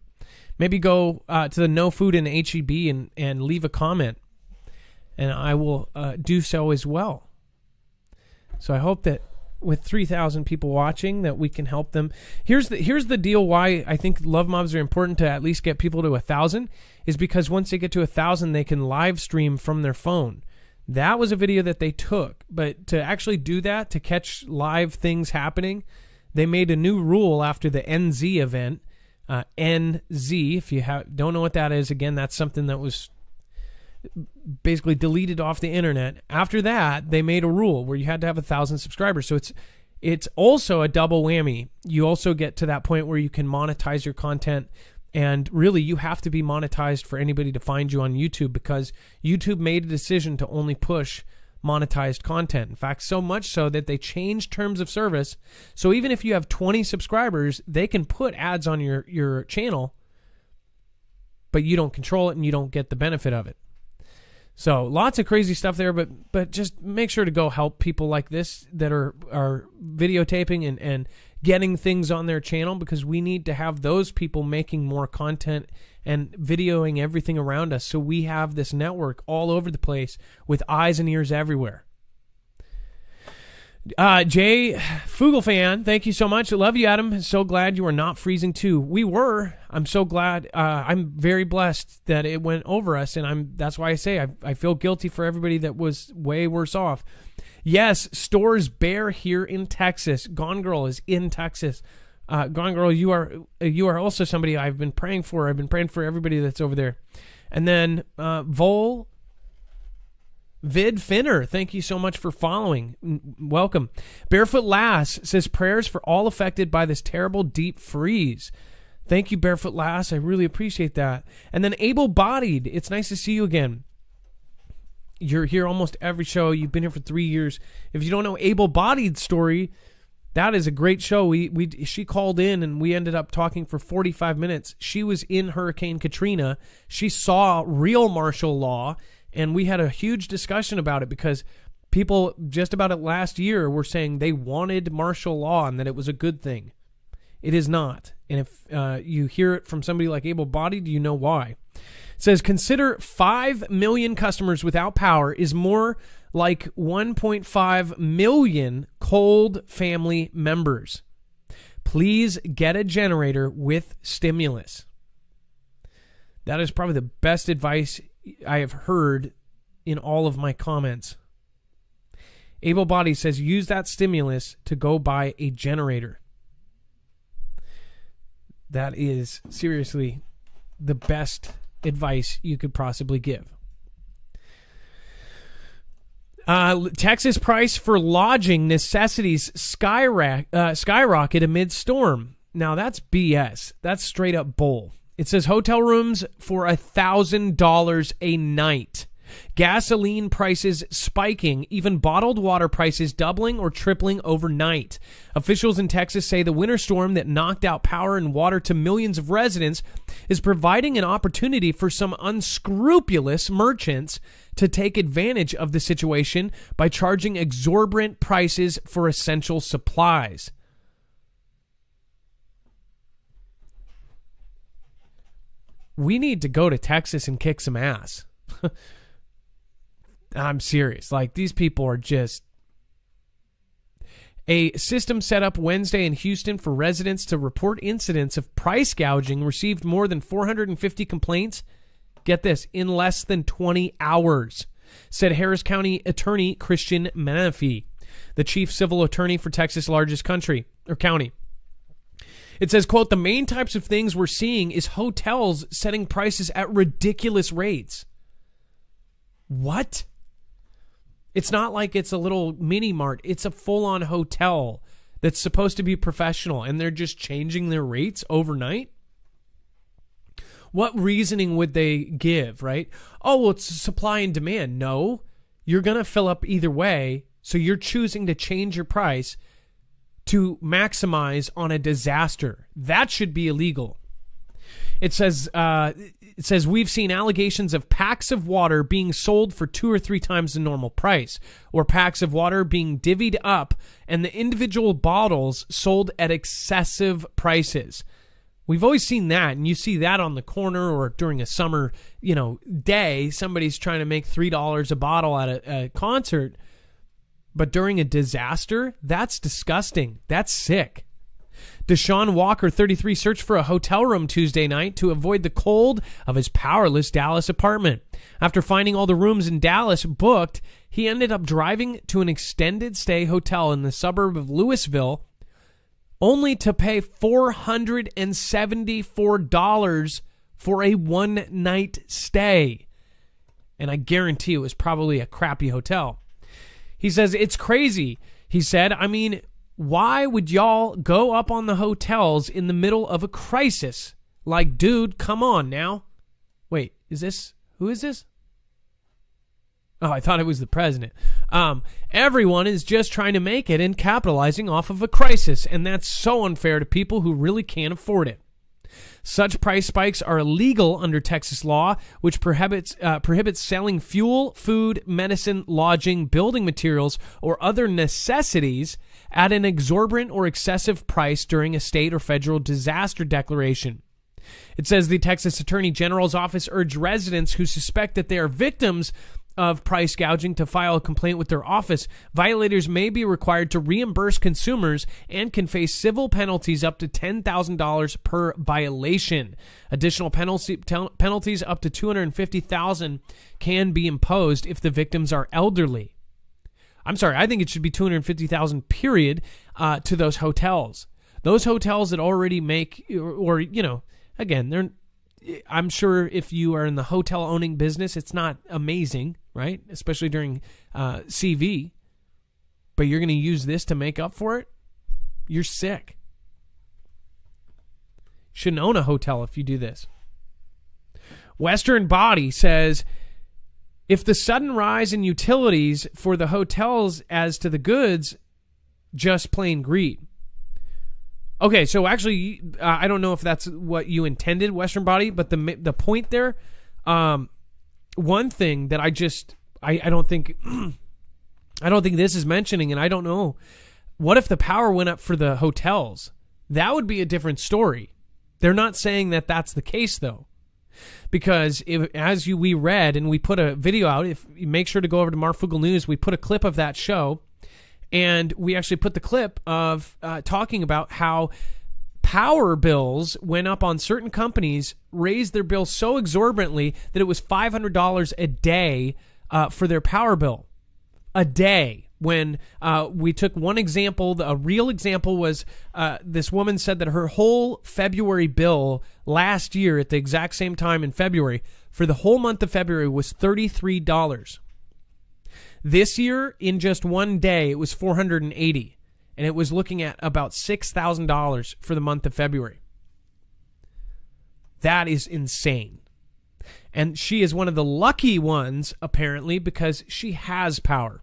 Maybe go to the No Food in HEB and leave a comment, and I will do so as well. So I hope that with 3,000 people watching that we can help them. Here's the deal why I think love mobs are important to at least get people to 1,000 is because once they get to 1,000 they can live stream from their phone. That was a video that they took, but to actually do that, to catch live things happening, they made a new rule after the NZ event. NZ, if you don't know what that is, again, that's something that was basically deleted off the internet. After that, they made a rule where you had to have 1,000 subscribers. So it's also a double whammy. You also get to that point where you can monetize your content, and really you have to be monetized for anybody to find you on YouTube, because YouTube made a decision to only push monetized content. In fact, so much so that they changed terms of service. So even if you have 20 subscribers, they can put ads on your channel, but you don't control it and you don't get the benefit of it. So lots of crazy stuff there, but just make sure to go help people like this that are videotaping and getting things on their channel, because we need to have those people making more content and videoing everything around us, so we have this network all over the place with eyes and ears everywhere. Jay Fugelfan, thank you so much. I love you, Adam. So glad you are not freezing too. We were. I'm so glad. I'm very blessed that it went over us, and that's why I say I feel guilty for everybody that was way worse off. Yes, stores bare here in Texas. Gone Girl is in Texas. Gone Girl, you are also somebody I've been praying for. I've been praying for everybody that's over there. And then Vol Vid Finner, thank you so much for following. Welcome. Barefoot Lass says prayers for all affected by this terrible deep freeze. Thank you, Barefoot Lass. I really appreciate that. And then Able Bodied, it's nice to see you again. You're here almost every show. You've been here for 3 years. If you don't know Able Bodied story, that is a great show. She called in and we ended up talking for 45 minutes. She was in Hurricane Katrina. She saw real martial law, and we had a huge discussion about it, because people just about it last year were saying they wanted martial law and that it was a good thing. It is not. And if you hear it from somebody like Able Bodied, you know why. It says, consider 5 million customers without power is more like 1.5 million cold family members. Please get a generator with stimulus. That is probably the best advice I have heard in all of my comments. Able Body says use that stimulus to go buy a generator. That is seriously the best advice you could possibly give. Texas price for lodging necessities skyrocket amid storm. Now that's BS. That's straight up bull. It says hotel rooms for $1,000 a night. Gasoline prices spiking, even bottled water prices doubling or tripling overnight. Officials in Texas say the winter storm that knocked out power and water to millions of residents is providing an opportunity for some unscrupulous merchants to take advantage of the situation by charging exorbitant prices for essential supplies. We need to go to Texas and kick some ass. I'm serious. Like, these people are just... A system set up Wednesday in Houston for residents to report incidents of price gouging received more than 450 complaints. Get this, in less than 20 hours, said Harris County Attorney Christian Menefee, the chief civil attorney for Texas' largest county. It says, quote, the main types of things we're seeing is hotels setting prices at ridiculous rates. What? It's not like it's a little mini mart. It's a full-on hotel that's supposed to be professional, and they're just changing their rates overnight? What reasoning would they give, right? Oh, well, it's supply and demand. No, you're going to fill up either way, so you're choosing to change your price to maximize on a disaster. That should be illegal. It says we've seen allegations of packs of water being sold for 2 or 3 times the normal price, or packs of water being divvied up and the individual bottles sold at excessive prices. We've always seen that, and you see that on the corner or during a summer, day. Somebody's trying to make $3 a bottle at a concert, but during a disaster, that's disgusting. That's sick. Deshaun Walker, 33, searched for a hotel room Tuesday night to avoid the cold of his powerless Dallas apartment. After finding all the rooms in Dallas booked, he ended up driving to an extended stay hotel in the suburb of Louisville, only to pay $474 for a one-night stay. And I guarantee it was probably a crappy hotel. He says, it's crazy. He said, I mean, why would y'all go up on the hotels in the middle of a crisis? Like, dude, come on now. Wait, who is this? Oh, I thought it was the president. Everyone is just trying to make it and capitalizing off of a crisis, and that's so unfair to people who really can't afford it. Such price spikes are illegal under Texas law, which prohibits selling fuel, food, medicine, lodging, building materials, or other necessities at an exorbitant or excessive price during a state or federal disaster declaration. It says the Texas Attorney General's office urged residents who suspect that they are victims of price gouging to file a complaint with their office. Violators may be required to reimburse consumers and can face civil penalties up to $10,000 per violation. Additional penalties up to $250,000 can be imposed if the victims are elderly. I'm sorry, I think it should be $250,000 period to those hotels. Those hotels that already make, or again, I'm sure if you are in the hotel owning business, it's not amazing, right? Especially during CV. But you're going to use this to make up for it? You're sick. Shouldn't own a hotel if you do this. Western Body says, if the sudden rise in utilities for the hotels as to the goods, just plain greed. Okay, so actually, I don't know if that's what you intended, Western Body, but the point there, one thing that I don't think this is mentioning, and I don't know, what if the power went up for the hotels? That would be a different story. They're not saying that that's the case, though. Because we read, and we put a video out, if you make sure to go over to Marfugel News, we put a clip of that show, and we actually put the clip of talking about how power bills went up on certain companies, raised their bill so exorbitantly that it was $500 a day for their power bill. A day. When we took one example, a real example was this woman said that her whole February bill last year at the exact same time in February, for the whole month of February, was $33. This year, in just one day, it was $480, and it was looking at about $6,000 for the month of February. That is insane. And she is one of the lucky ones, apparently, because she has power.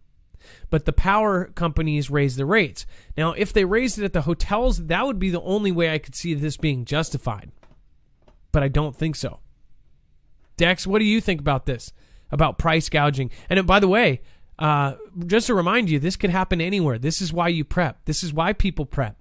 But the power companies raise the rates. Now, if they raised it at the hotels, that would be the only way I could see this being justified. But I don't think so. Dex, what do you think about this? About price gouging? And by the way, just to remind you, this could happen anywhere. This is why you prep. This is why people prep.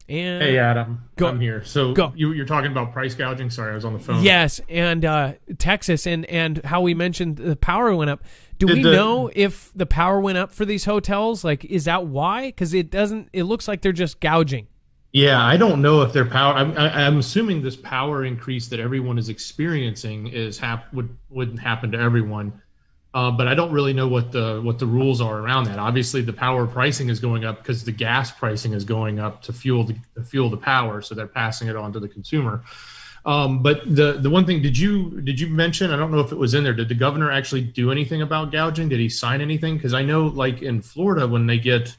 And hey, Adam, I'm here. So you're talking about price gouging? Sorry, I was on the phone. Yes, and Texas and how we mentioned the power went up. Do we know if the power went up for these hotels? Like, is that why? Because it doesn't. It looks like they're just gouging. Yeah, I don't know if their power. I'm assuming this power increase that everyone is experiencing wouldn't happen to everyone. But I don't really know what the rules are around that. Obviously, the power pricing is going up because the gas pricing is going up to fuel the power, so they're passing it on to the consumer. But the one thing, did you mention? I don't know if it was in there. Did the governor actually do anything about gouging? Did he sign anything? Because I know, like in Florida, when they get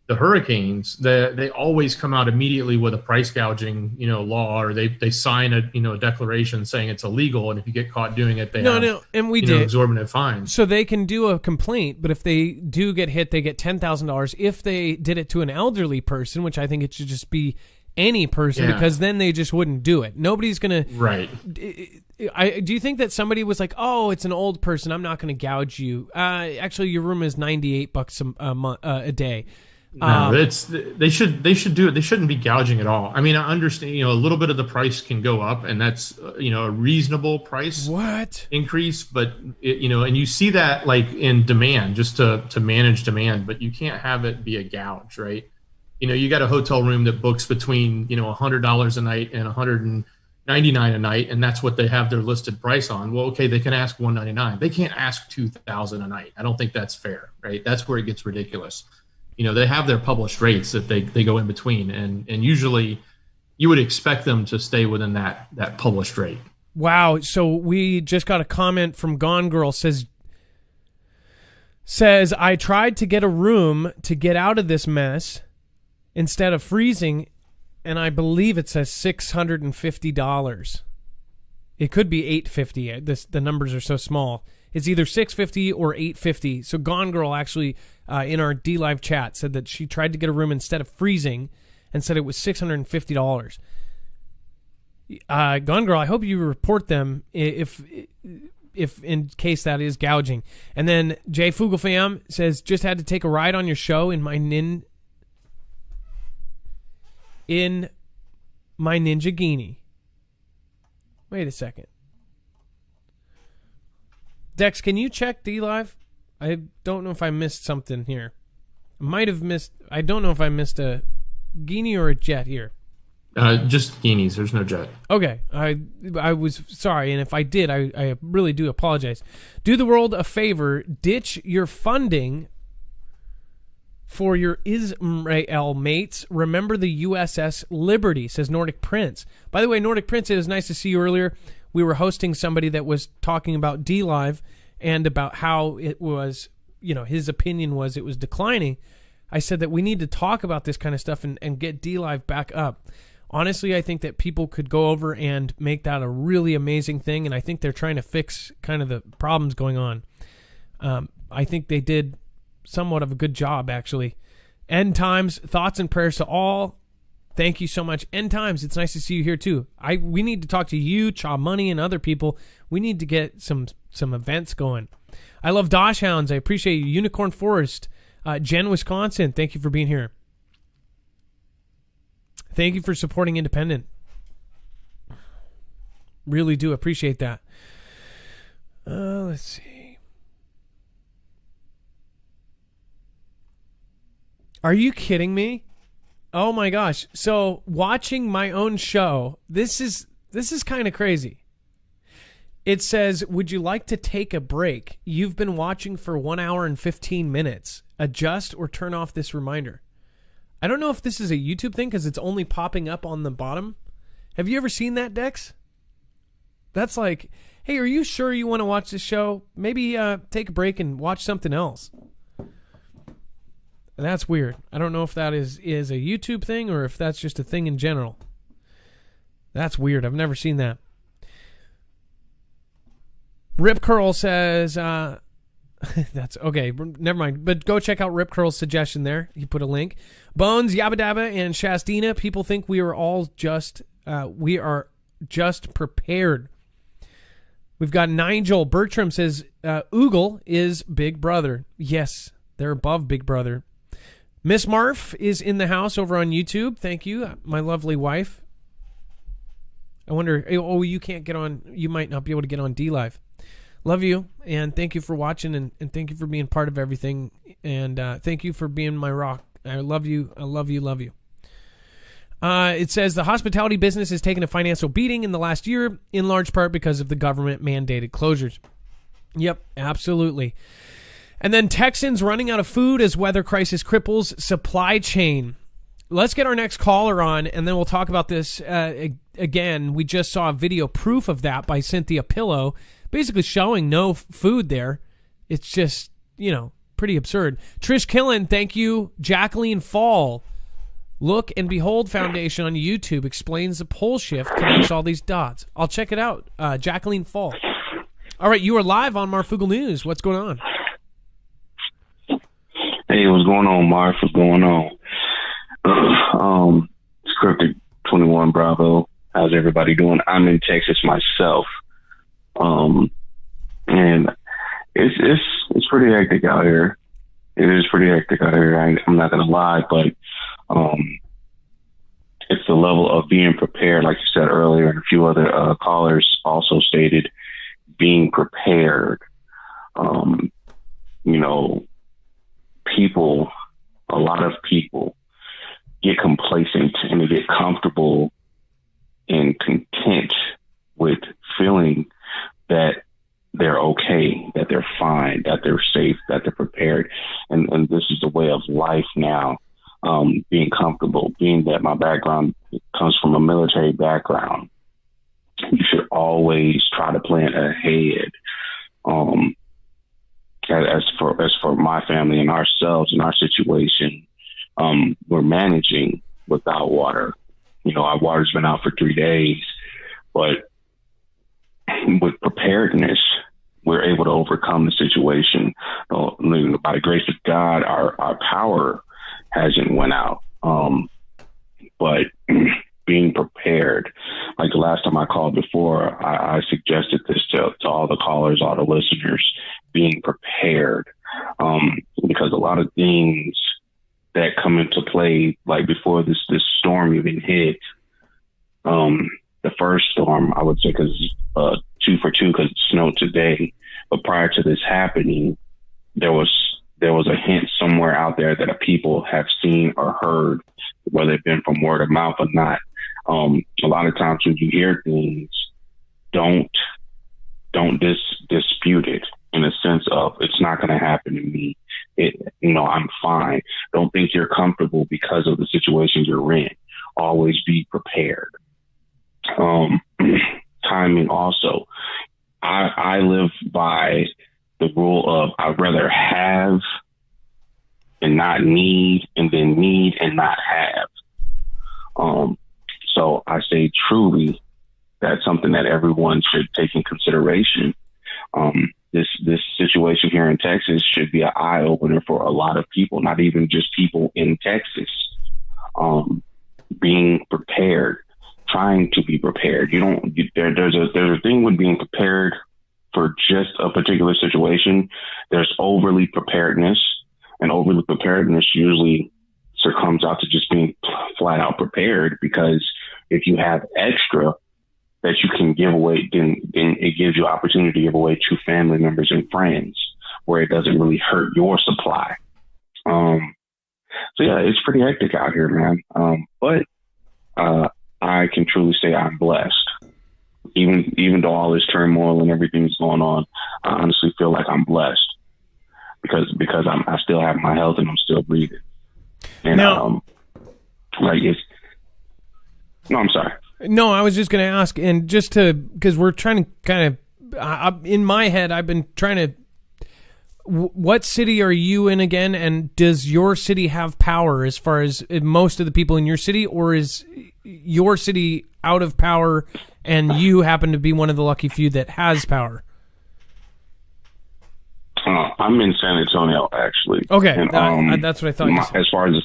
the hurricanes, they always come out immediately with a price gouging, law, or they sign a declaration saying it's illegal, and if you get caught doing it, they have and we did exorbitant fines. So they can do a complaint, but if they do get hit, they get $10,000. If they did it to an elderly person, which I think it should just be any person, because then they just wouldn't do it. Nobody's gonna. Right. Do you think that somebody was like, "Oh, it's an old person, I'm not going to gouge you"? Actually, your room is $98 a day. No, they should do it. They shouldn't be gouging at all. I mean, I understand, a little bit of the price can go up, and that's a reasonable price increase. But and you see that like in demand, just to manage demand. But you can't have it be a gouge, right? You got a hotel room that books between $100 a night and $199 a night, and that's what they have their listed price on. Well, okay, they can ask $199. They can't ask $2,000 a night. I don't think that's fair, right? That's where it gets ridiculous. They have their published rates that they go in between, and usually you would expect them to stay within that published rate. Wow. So we just got a comment from Gone Girl says I tried to get a room to get out of this mess instead of freezing, and I believe it says $650. It could be $850. The numbers are so small. It's either $650 or $850. So Gone Girl actually in our D-Live chat said that she tried to get a room instead of freezing and said it was $650. Gone Girl, I hope you report them if in case that is gouging. And then Jay Fugelfam says, just had to take a ride on your show in my Ninja Guinea. Wait a second. Dex, can you check D-Live? I don't know if I missed something here. I don't know if I missed a Guinea or a jet here. Just Guineas. There's no jet. Okay. I was sorry, and if I did, I really do apologize. Do the world a favor. Ditch your funding for your Israel mates. Remember the USS Liberty, says Nordic Prince. By the way, Nordic Prince, it was nice to see you earlier. We were hosting somebody that was talking about D-Live and about how it was, his opinion was it was declining. I said that we need to talk about this kind of stuff and get D-Live back up. Honestly, I think that people could go over and make that a really amazing thing, and I think they're trying to fix kind of the problems going on. I think they did somewhat of a good job, actually. End Times, thoughts and prayers to all. Thank you so much. End Times, it's nice to see you here too. We need to talk to you, Cha Money, and other people. We need to get some events going. I love Dosh Hounds. I appreciate you. Unicorn Forest, Jen, Wisconsin. Thank you for being here. Thank you for supporting independent. Really do appreciate that. Let's see. Are you kidding me? Oh my gosh. So watching my own show, this is kind of crazy. It says, would you like to take a break? You've been watching for 1 hour and 15 minutes. Adjust or turn off this reminder. I don't know if this is a YouTube thing because it's only popping up on the bottom. Have you ever seen that, Dex? That's like, hey, are you sure you want to watch this show? Maybe take a break and watch something else. And that's weird. I don't know if that is a YouTube thing or if that's just a thing in general. That's weird. I've never seen that. Rip Curl says, that's okay. Never mind. But go check out Rip Curl's suggestion there. He put a link. Bones, Yabba Dabba, and Shastina. People think we are just prepared. We've got Nigel. Bertram says, Oogle is Big Brother. Yes, they're above Big Brother. Miss Marf is in the house over on YouTube. Thank you, my lovely wife. I wonder, you can't get on, you might not be able to get on D-Live. Love you, and thank you for watching, and thank you for being part of everything, and thank you for being my rock. I love you, I love you, love you. It says the hospitality business has taken a financial beating in the last year, in large part because of the government-mandated closures. Yep, absolutely. And then Texans running out of food as weather crisis cripples supply chain. Let's get our next caller on, and then we'll talk about this again. We just saw a video proof of that by Cynthia Pillow, basically showing no food there. It's just, pretty absurd. Trish Killen, thank you. Jacqueline Fall, Look and Behold Foundation on YouTube explains the pole shift connects all these dots. I'll check it out. Jacqueline Fall. All right, you are live on Marfugal News. What's going on? Hey, what's going on, Marf? What's going on? Scripted 21 Bravo. How's everybody doing? I'm in Texas myself. And it's pretty hectic out here. It is pretty hectic out here. I'm not gonna lie, but it's the level of being prepared, like you said earlier, and a few other callers also stated, being prepared. A lot of people get complacent and they get comfortable and content with feeling that they're okay, that they're fine, that they're safe, that they're prepared. And this is the way of life now, being comfortable, being that my background comes from a military background. You should always try to plan ahead. As for my family and ourselves and our situation, we're managing without water. Our water's been out for 3 days, but with preparedness, we're able to overcome the situation. By the grace of God, our power hasn't went out. But being prepared, like the last time I called before, I suggested this to all the callers, all the listeners, being prepared. Because a lot of things that come into play, like before this storm even hit, the first storm, I would say, because 2 for 2 because it snowed today. But prior to this happening, there was a hint somewhere out there that people have seen or heard, whether it's been from word of mouth or not. A lot of times when you hear things, don't dispute it in a sense of it's not going to happen to me. I'm fine. Don't think you're comfortable because of the situation you're in. Always be prepared. Timing also. I live by the rule of I'd rather have and not need, and then need and not have. So I say truly that's something that everyone should take in consideration. This situation here in Texas should be an eye opener for a lot of people, not even just people in Texas. Being prepared, trying to be prepared. There's a thing with being prepared for just a particular situation. There's overly preparedness, and overly preparedness usually comes out to just being flat out prepared, because if you have extra that you can give away, then it gives you opportunity to give away to family members and friends where it doesn't really hurt your supply. So yeah, it's pretty hectic out here, man. But I can truly say I'm blessed. Even though all this turmoil and everything's going on, I honestly feel like I'm blessed because I still have my health and I'm still breathing. And now, I'm sorry. No, I was just going to ask, and just because we're trying to kind of, in my head, I've been trying to, what city are you in again? And does your city have power as far as most of the people in your city, or is your city out of power and you happen to be one of the lucky few that has power? I'm in San Antonio, actually. Okay, and, that's what I thought you said. As far as the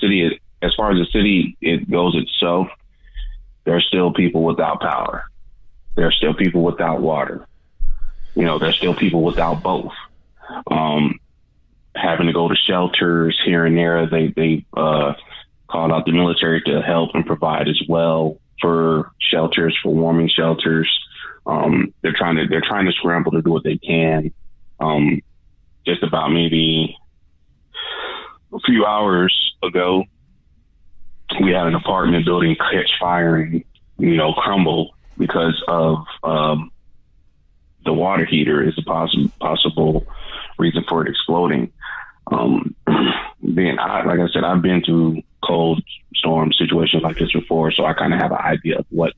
city it goes itself, there are still people without power. There are still people without water. There's still people without both. Having to go to shelters here and there. They called out the military to help and provide as well for shelters, for warming shelters. They're trying to scramble to do what they can. Just about maybe a few hours ago, we had an apartment building catch fire and, crumble because of the water heater is a possible reason for it exploding. Like I said, I've been through cold storm situations like this before, so I kind of have an idea of what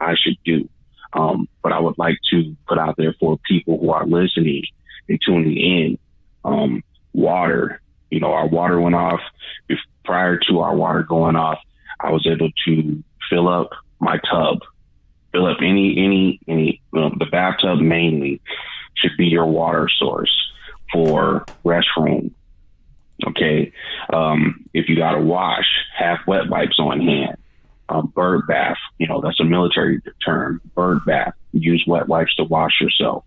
I should do. But I would like to put out there for people who are listening and tuning in, water, our water went off. Prior to our water going off, I was able to fill up my tub, fill up any the bathtub mainly should be your water source for restroom. Okay. If you got to wash, have wet wipes on hand. Bird bath, that's a military term, bird bath. Use wet wipes to wash yourself.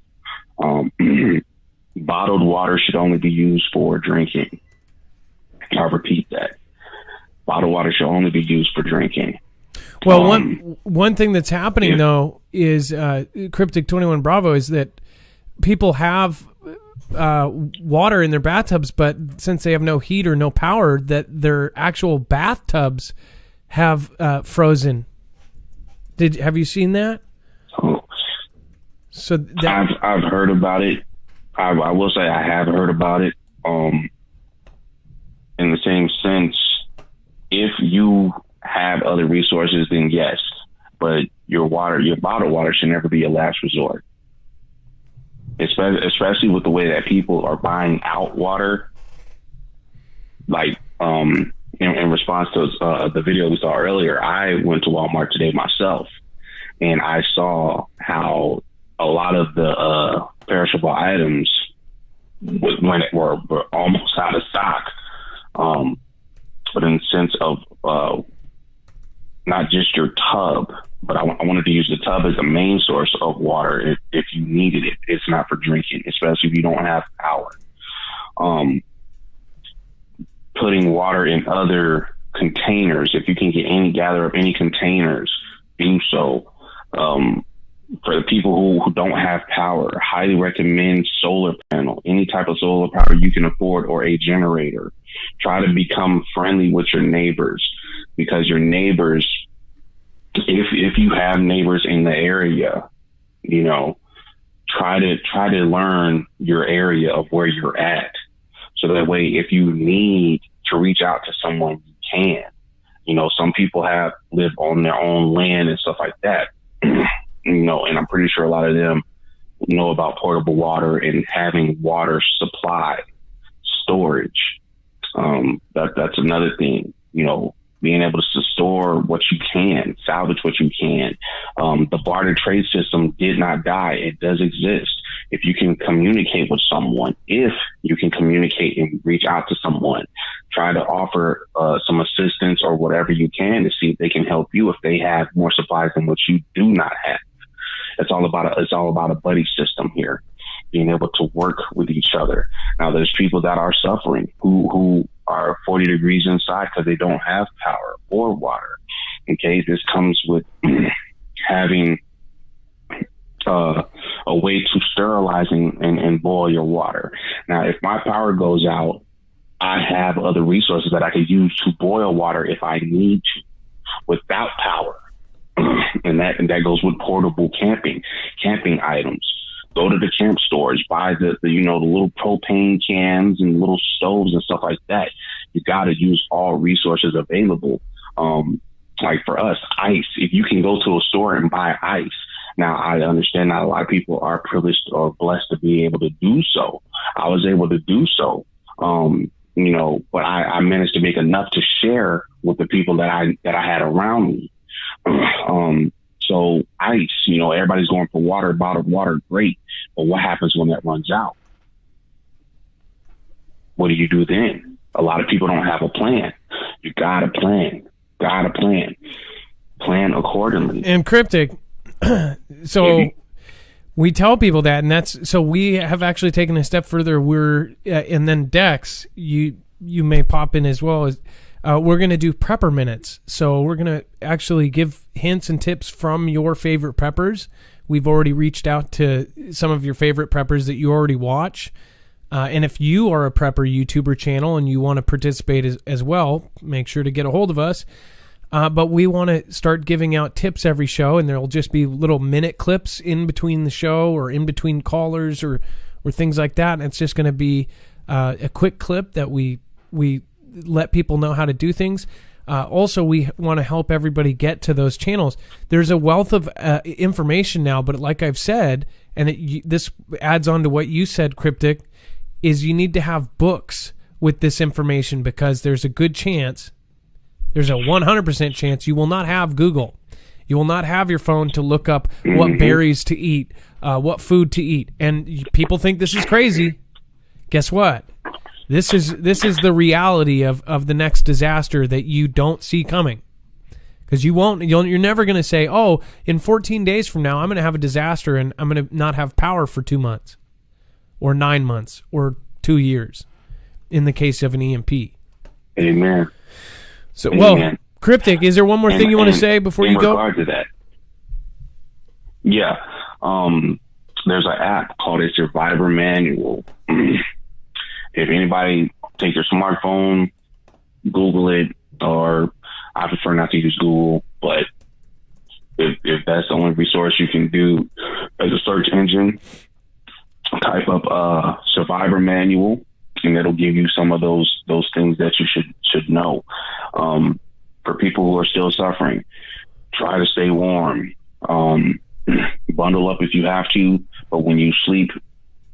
Bottled water should only be used for drinking. I'll repeat that. Bottled water should only be used for drinking. Well, one thing that's happening though is Cryptic 21 Bravo is that people have water in their bathtubs, but since they have no heat or no power, that their actual bathtubs have frozen. Have you seen that? Oh, so I've heard about it. I will say I have heard about it. In the same sense, if you have other resources, then yes, but your bottled water should never be a last resort. Especially with the way that people are buying out water, like in response to the video we saw earlier, I went to Walmart today myself, and I saw how a lot of the perishable items were almost out of stock. But in the sense of not just your tub, but I wanted to use the tub as the main source of water if you needed it. It's not for drinking, especially if you don't have power. Putting water in other containers, if you can gather up any containers, do so. For the people who don't have power, highly recommend solar panel, any type of solar power you can afford, or a generator. Try to become friendly with your neighbors, because your neighbors, if you have neighbors in the area, try to learn your area of where you're at. So that way, if you need to reach out to someone, you can. Some people live on their own land and stuff like that. And I'm pretty sure a lot of them know about portable water and having water supply storage. That's another thing, being able to store what you can, salvage what you can. The barter trade system did not die. It does exist. If you can communicate with someone, if you can communicate and reach out to someone, try to offer some assistance or whatever you can to see if they can help you if they have more supplies than what you do not have. It's all about a buddy system here, being able to work with each other. Now, there's people that are suffering who are 40 degrees inside because they don't have power or water. Okay, this comes with having a way to sterilize and boil your water. Now, if my power goes out, I have other resources that I could use to boil water if I need to without power. And that goes with portable camping items. Go to the camp stores, buy the little propane cans and little stoves and stuff like that. You got to use all resources available. Like for us, ice. If you can go to a store and buy ice. Now, I understand not a lot of people are privileged or blessed to be able to do so. I was able to do so. But I managed to make enough to share with the people that I had around me. So ice, everybody's going for water, bottled water, great. But what happens when that runs out? What do you do then? A lot of people don't have a plan. You gotta plan. Plan accordingly. And Cryptic, so we tell people that, and so we have actually taken a step further. And then Dex, you may pop in as well as. We're going to do prepper minutes. So we're going to actually give hints and tips from your favorite preppers. We've already reached out to some of your favorite preppers that you already watch. And if you are a prepper YouTuber channel and you want to participate as well, make sure to get a hold of us. But we want to start giving out tips every show, and there'll just be little minute clips in between the show or in between callers or things like that. And it's just going to be a quick clip that we let people know how to do things. Also, we want to help everybody get to those channels. There's a wealth of information now, but like I've said, and this adds on to what you said, Cryptic, is you need to have books with this information, because there's a good chance, there's a 100% chance you will not have Google. You will not have your phone to look up what berries to eat, what food to eat. And people think this is crazy. Guess what? This is the reality of the next disaster that you don't see coming. Because you're never going to say, oh, in 14 days from now, I'm going to have a disaster and I'm going to not have power for 2 months or 9 months or 2 years in the case of an EMP. Amen. So, well, Cryptic, is there one more thing you want to say before you go? In regard to that, yeah, there's an app called a Survivor Manual. If anybody take your smartphone, Google it, or I prefer not to use Google, but if that's the only resource you can do as a search engine, type up Survivor Manual, and it'll give you some of those things that you should know. For people who are still suffering, try to stay warm. Bundle up if you have to, but when you sleep,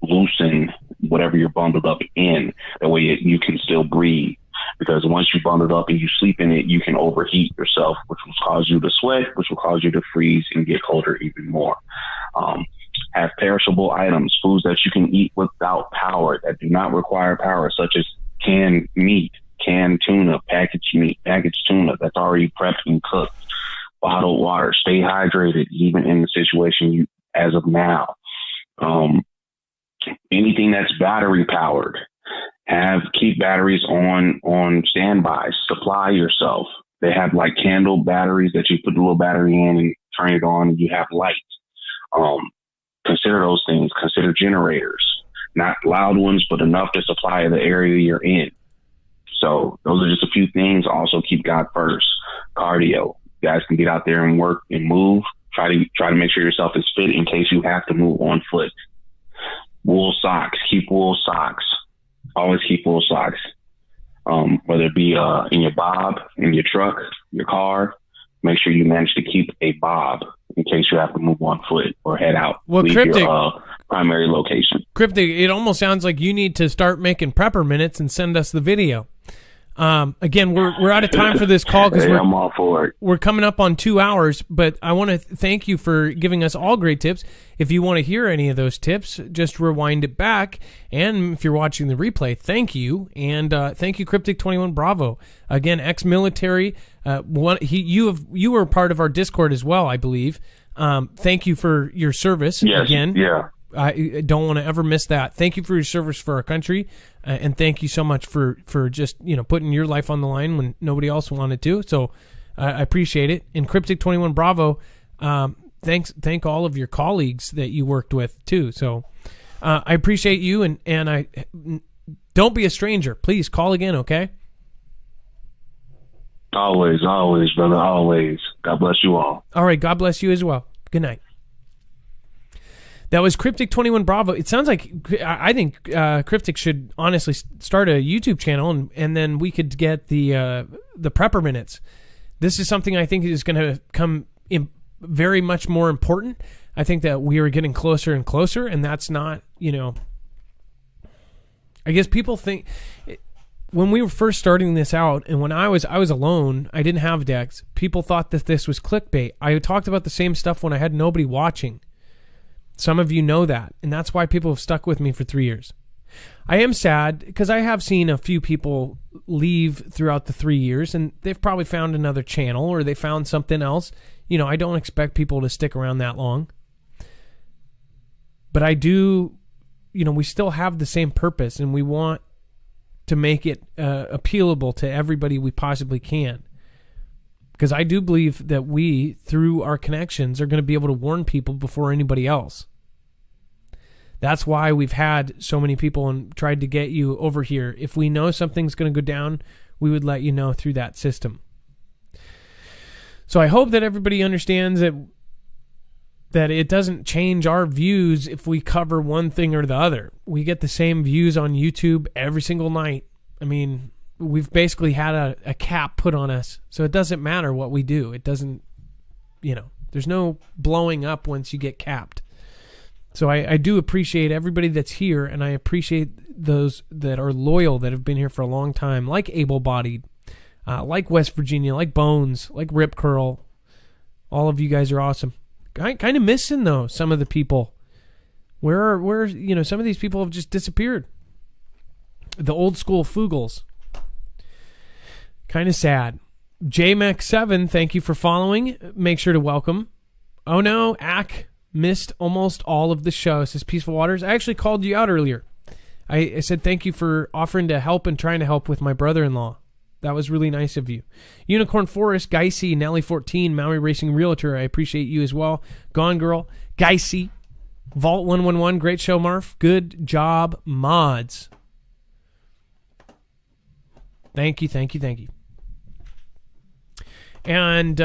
loosen whatever you're bundled up in. That way you can still breathe. Because once you bundle up and you sleep in it, you can overheat yourself, which will cause you to sweat, which will cause you to freeze and get colder even more. Have perishable items, foods that you can eat without power, that do not require power, such as canned meat, canned tuna, packaged meat, packaged tuna that's already prepped and cooked, bottled water. Stay hydrated, even in the situation as of now. Anything that's battery powered, keep batteries on standby. Supply yourself. They have like candle batteries that you put the little battery in and turn it on and you have light. Consider those things. Consider generators, not loud ones, but enough to supply the area you're in. So those are just a few things. Also keep God first. Cardio. You guys can get out there and work and move. Try to make sure yourself is fit in case you have to move on foot. Wool socks. Keep wool socks. Always keep wool socks. Whether it be in your bob, in your truck, your car, make sure you manage to keep a bob in case you have to move on foot or head out. Well, leave Cryptic, your primary location. Cryptic, it almost sounds like you need to start making prepper minutes and send us the video. Again, we're out of time for this call because I'm all for it. We're coming up on 2 hours, but I want to thank you for giving us all great tips. If you want to hear any of those tips, just rewind it back. And if you're watching the replay, thank you. And thank you, Cryptic 21 Bravo. Again, ex-military. You were part of our Discord as well, I believe. Thank you for your service. Yes, again. Yeah. I don't want to ever miss that. Thank you for your service for our country, and thank you so much for just putting your life on the line when nobody else wanted to. So I appreciate it. And Cryptic 21 Bravo, thank all of your colleagues that you worked with too. So I appreciate you, and I don't be a stranger. Please call again, okay? Always, brother, always. God bless you all. All right, God bless you as well. Good night. That was Cryptic 21 Bravo. It sounds like I think Cryptic should honestly start a YouTube channel, and then we could get the prepper minutes. This is something I think is going to come in very much more important. I think that we are getting closer and closer, and that's not, I guess people think when we were first starting this out, and when I was alone, I didn't have decks. People thought that this was clickbait. I talked about the same stuff when I had nobody watching. Some of you know that, and that's why people have stuck with me for 3 years. I am sad because I have seen a few people leave throughout the 3 years, and they've probably found another channel or they found something else. I don't expect people to stick around that long. But I do, we still have the same purpose, and we want to make it appealable to everybody we possibly can. Because I do believe that we, through our connections, are going to be able to warn people before anybody else. That's why we've had so many people and tried to get you over here. If we know something's going to go down, we would let you know through that system. So I hope that everybody understands that it doesn't change our views if we cover one thing or the other. We get the same views on YouTube every single night. I mean, we've basically had a cap put on us, so it doesn't matter what we do. It doesn't, there's no blowing up once you get capped. So I do appreciate everybody that's here, and I appreciate those that are loyal, that have been here for a long time, like Able Bodied, like West Virginia, like Bones, like Rip Curl. All of you guys are awesome. Kind of missing, though, some of the people. Where some of these people have just disappeared. The old school Fugels. Kind of sad. JMac7, thank you for following. Make sure to welcome. Oh no, Ack missed almost all of the show, says Peaceful Waters. I actually called you out earlier. I said thank you for offering to help and trying to help with my brother-in-law. That was really nice of you. Unicorn Forest, Geisy, Nelly 14, Maui Racing Realtor, I appreciate you as well. Gone Girl, Geisy, Vault 111, great show, Marv. Good job, mods. Thank you. And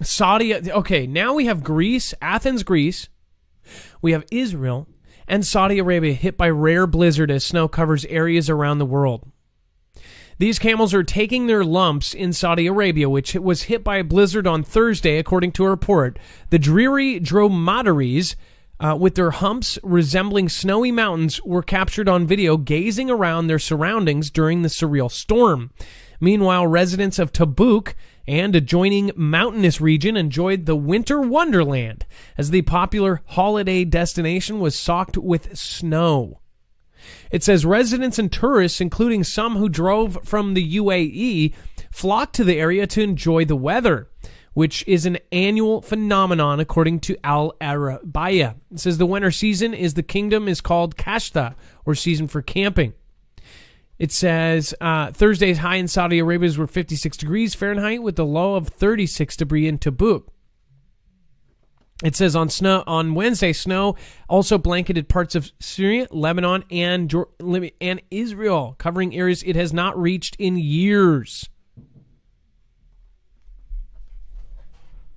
Saudi, okay, now we have Greece, Athens, Greece. We have Israel and Saudi Arabia hit by rare blizzard as snow covers areas around the world. These camels are taking their lumps in Saudi Arabia, which was hit by a blizzard on Thursday, according to a report. The dreary dromedaries, with their humps resembling snowy mountains, were captured on video gazing around their surroundings during the surreal storm. Meanwhile, residents of Tabuk and adjoining mountainous region enjoyed the winter wonderland as the popular holiday destination was soaked with snow. It says residents and tourists, including some who drove from the UAE, flocked to the area to enjoy the weather, which is an annual phenomenon according to Al Arabiya. It says the winter season is the kingdom is called Kashta, or season for camping. It says Thursday's high in Saudi Arabia were 56 degrees Fahrenheit with a low of 36 degrees in Tabuk. It says on Wednesday, snow also blanketed parts of Syria, Lebanon, and Israel, covering areas it has not reached in years.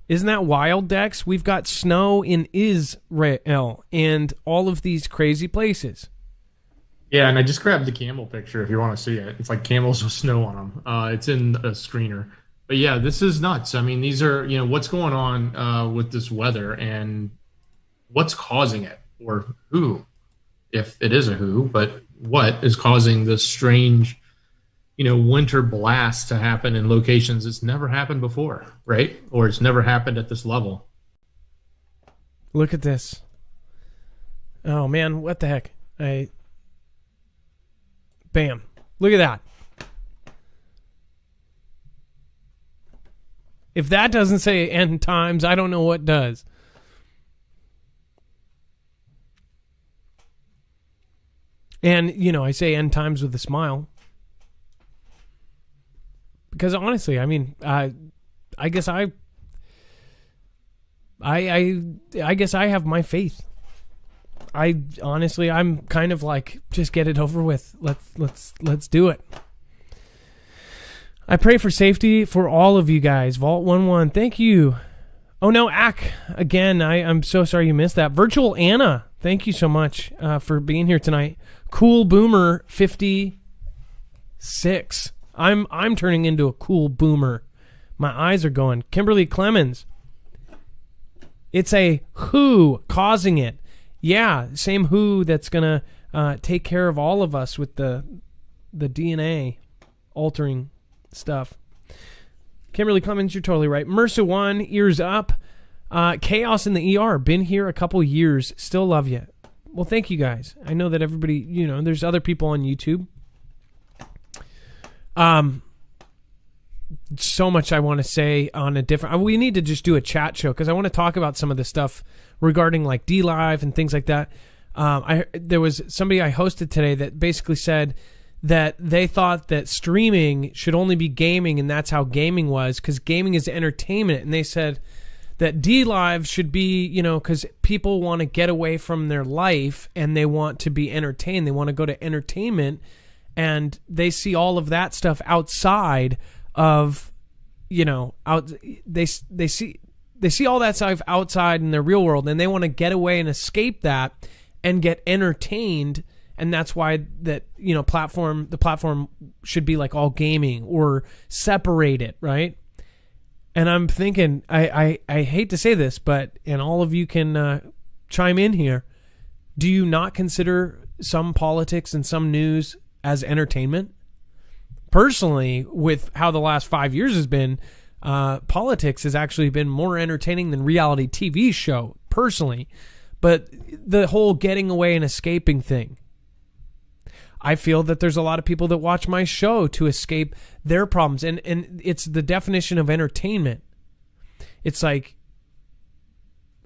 Isn't that wild, Dex? We've got snow in Israel and all of these crazy places. Yeah, and I just grabbed the camel picture if you want to see it. It's like camels with snow on them. It's in a screener. But yeah, this is nuts. I mean, these are, what's going on with this weather and what's causing it, or who, if it is a who, but what is causing this strange, winter blast to happen in locations it's never happened before, right? Or it's never happened at this level. Look at this. Oh, man, what the heck? Bam. Look at that. If that doesn't say end times, I don't know what does. And, I say end times with a smile. Because honestly, I mean, I guess I guess I have my faith. I'm kind of like, just get it over with. Let's do it. I pray for safety for all of you guys. Vault 11, thank you. Oh no, Ack, again, I'm so sorry you missed that. Virtual Anna, thank you so much for being here tonight. Cool Boomer 56. I'm turning into a cool boomer. My eyes are going. Kimberly Clemens. It's a who causing it. Yeah, same who that's going to take care of all of us with the DNA altering stuff. Kimberly Clemens, you're totally right. Mercer One, ears up. Chaos in the ER, been here a couple years, still love you. Well, thank you guys. I know that everybody, there's other people on YouTube. So much I want to say on a different. We need to just do a chat show because I want to talk about some of the stuff regarding like DLive and things like that. There was somebody I hosted today that basically said that they thought that streaming should only be gaming, and that's how gaming was, because gaming is entertainment. And they said that DLive should be, because people want to get away from their life and they want to be entertained. They want to go to entertainment, and they see all of that stuff outside of, they see all that stuff outside in their real world, and they want to get away and escape that and get entertained. And that's why that, the platform should be like all gaming or separate it, right? And I'm thinking, I hate to say this, but, and all of you can chime in here, do you not consider some politics and some news as entertainment? Personally, with how the last 5 years has been, politics has actually been more entertaining than reality TV show, personally. But the whole getting away and escaping thing, I feel that there's a lot of people that watch my show to escape their problems. And it's the definition of entertainment. It's like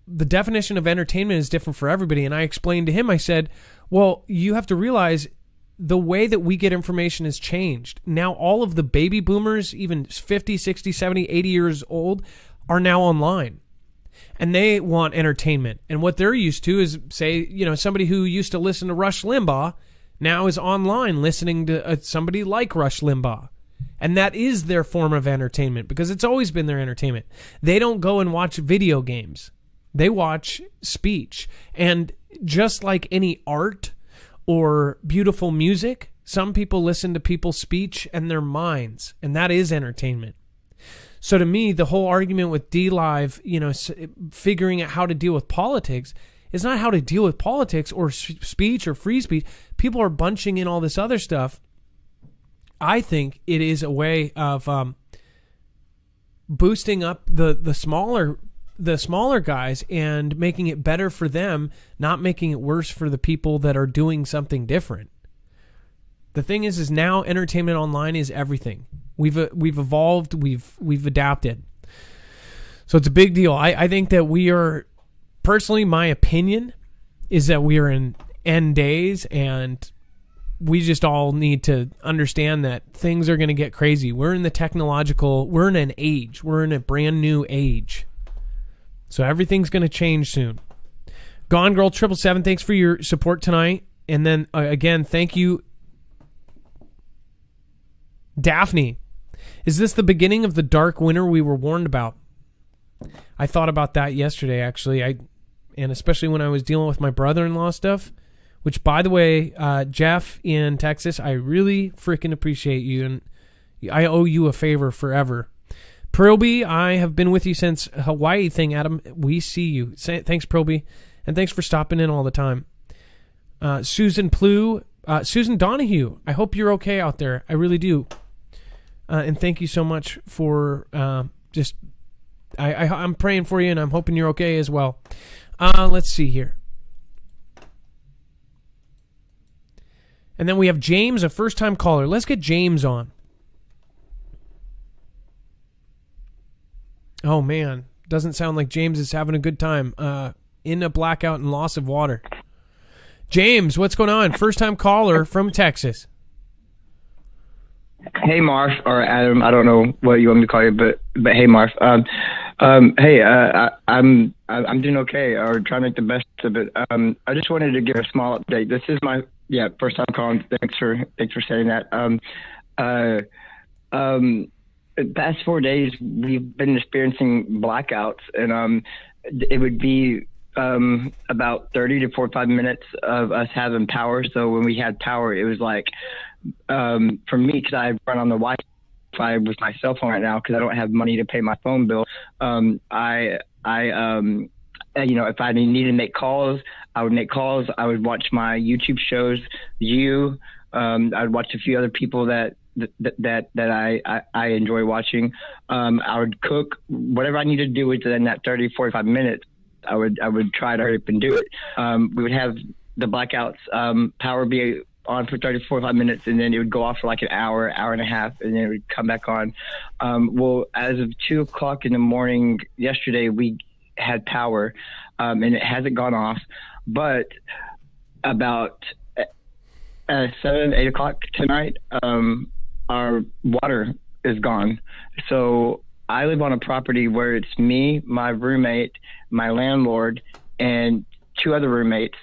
the definition of entertainment is different for everybody. And I explained to him, I said, well, you have to realize the way that we get information has changed. Now all of the baby boomers, even 50, 60, 70, 80 years old, are now online. And they want entertainment. And what they're used to is, say, somebody who used to listen to Rush Limbaugh now is online listening to somebody like Rush Limbaugh. And that is their form of entertainment, because it's always been their entertainment. They don't go and watch video games. They watch speech. And just like any art or beautiful music, some people listen to people's speech and their minds, and that is entertainment. So to me, the whole argument with DLive, figuring out how to deal with politics, is not how to deal with politics or speech or free speech. People are bunching in all this other stuff. I think it is a way of boosting up the smaller guys and making it better for them, not making it worse for the people that are doing something different. The thing is now entertainment online is everything. We've evolved, we've adapted. So it's a big deal. I think that we are, personally, my opinion is that we are in end days, and we just all need to understand that things are going to get crazy. We're in an age. We're in a brand new age. So everything's going to change soon. Gone Girl 777, thanks for your support tonight. And then, again, thank you, Daphne. Is this the beginning of the dark winter we were warned about? I thought about that yesterday, actually. And especially when I was dealing with my brother-in-law stuff, which, by the way, Jeff in Texas, I really freaking appreciate you, and I owe you a favor forever. Proby, I have been with you since Hawaii thing, Adam. We see you. Thanks, Proby, and thanks for stopping in all the time. Susan Plew, Susan Donahue, I hope you're okay out there. I really do. And thank you so much for I'm praying for you, and I'm hoping you're okay as well. Let's see here. And then we have James, a first-time caller. Let's get James on. Oh, man. Doesn't sound like James is having a good time. In a blackout and loss of water. James, what's going on? First-time caller from Texas. Hey, Marv, or Adam. I don't know what you want me to call you, but hey, Marv. Hey, I'm doing okay, or trying to make the best of it. I just wanted to give a small update. This is my first time calling. Thanks for saying that. The past 4 days we've been experiencing blackouts, and it would be about 30 to 45 minutes of us having power. So when we had power, it was like for me, because I run on the Wi-Fi with my cell phone right now because I don't have money to pay my phone bill. If I needed to make calls, I would make calls. I would watch my YouTube shows. I'd watch a few other people that I enjoy watching. I would cook whatever I needed to do within that 30, 45 minutes. I would try to hurry up and do it. We would have the blackouts, power be on for 30 to 45 minutes, and then it would go off for like an hour and a half, and then it would come back on. Well, as of 2:00 in the morning yesterday, we had power, and it hasn't gone off, but about 7, 8 o'clock tonight, our water is gone. So I live on a property where it's me, my roommate, my landlord, and 2 other roommates,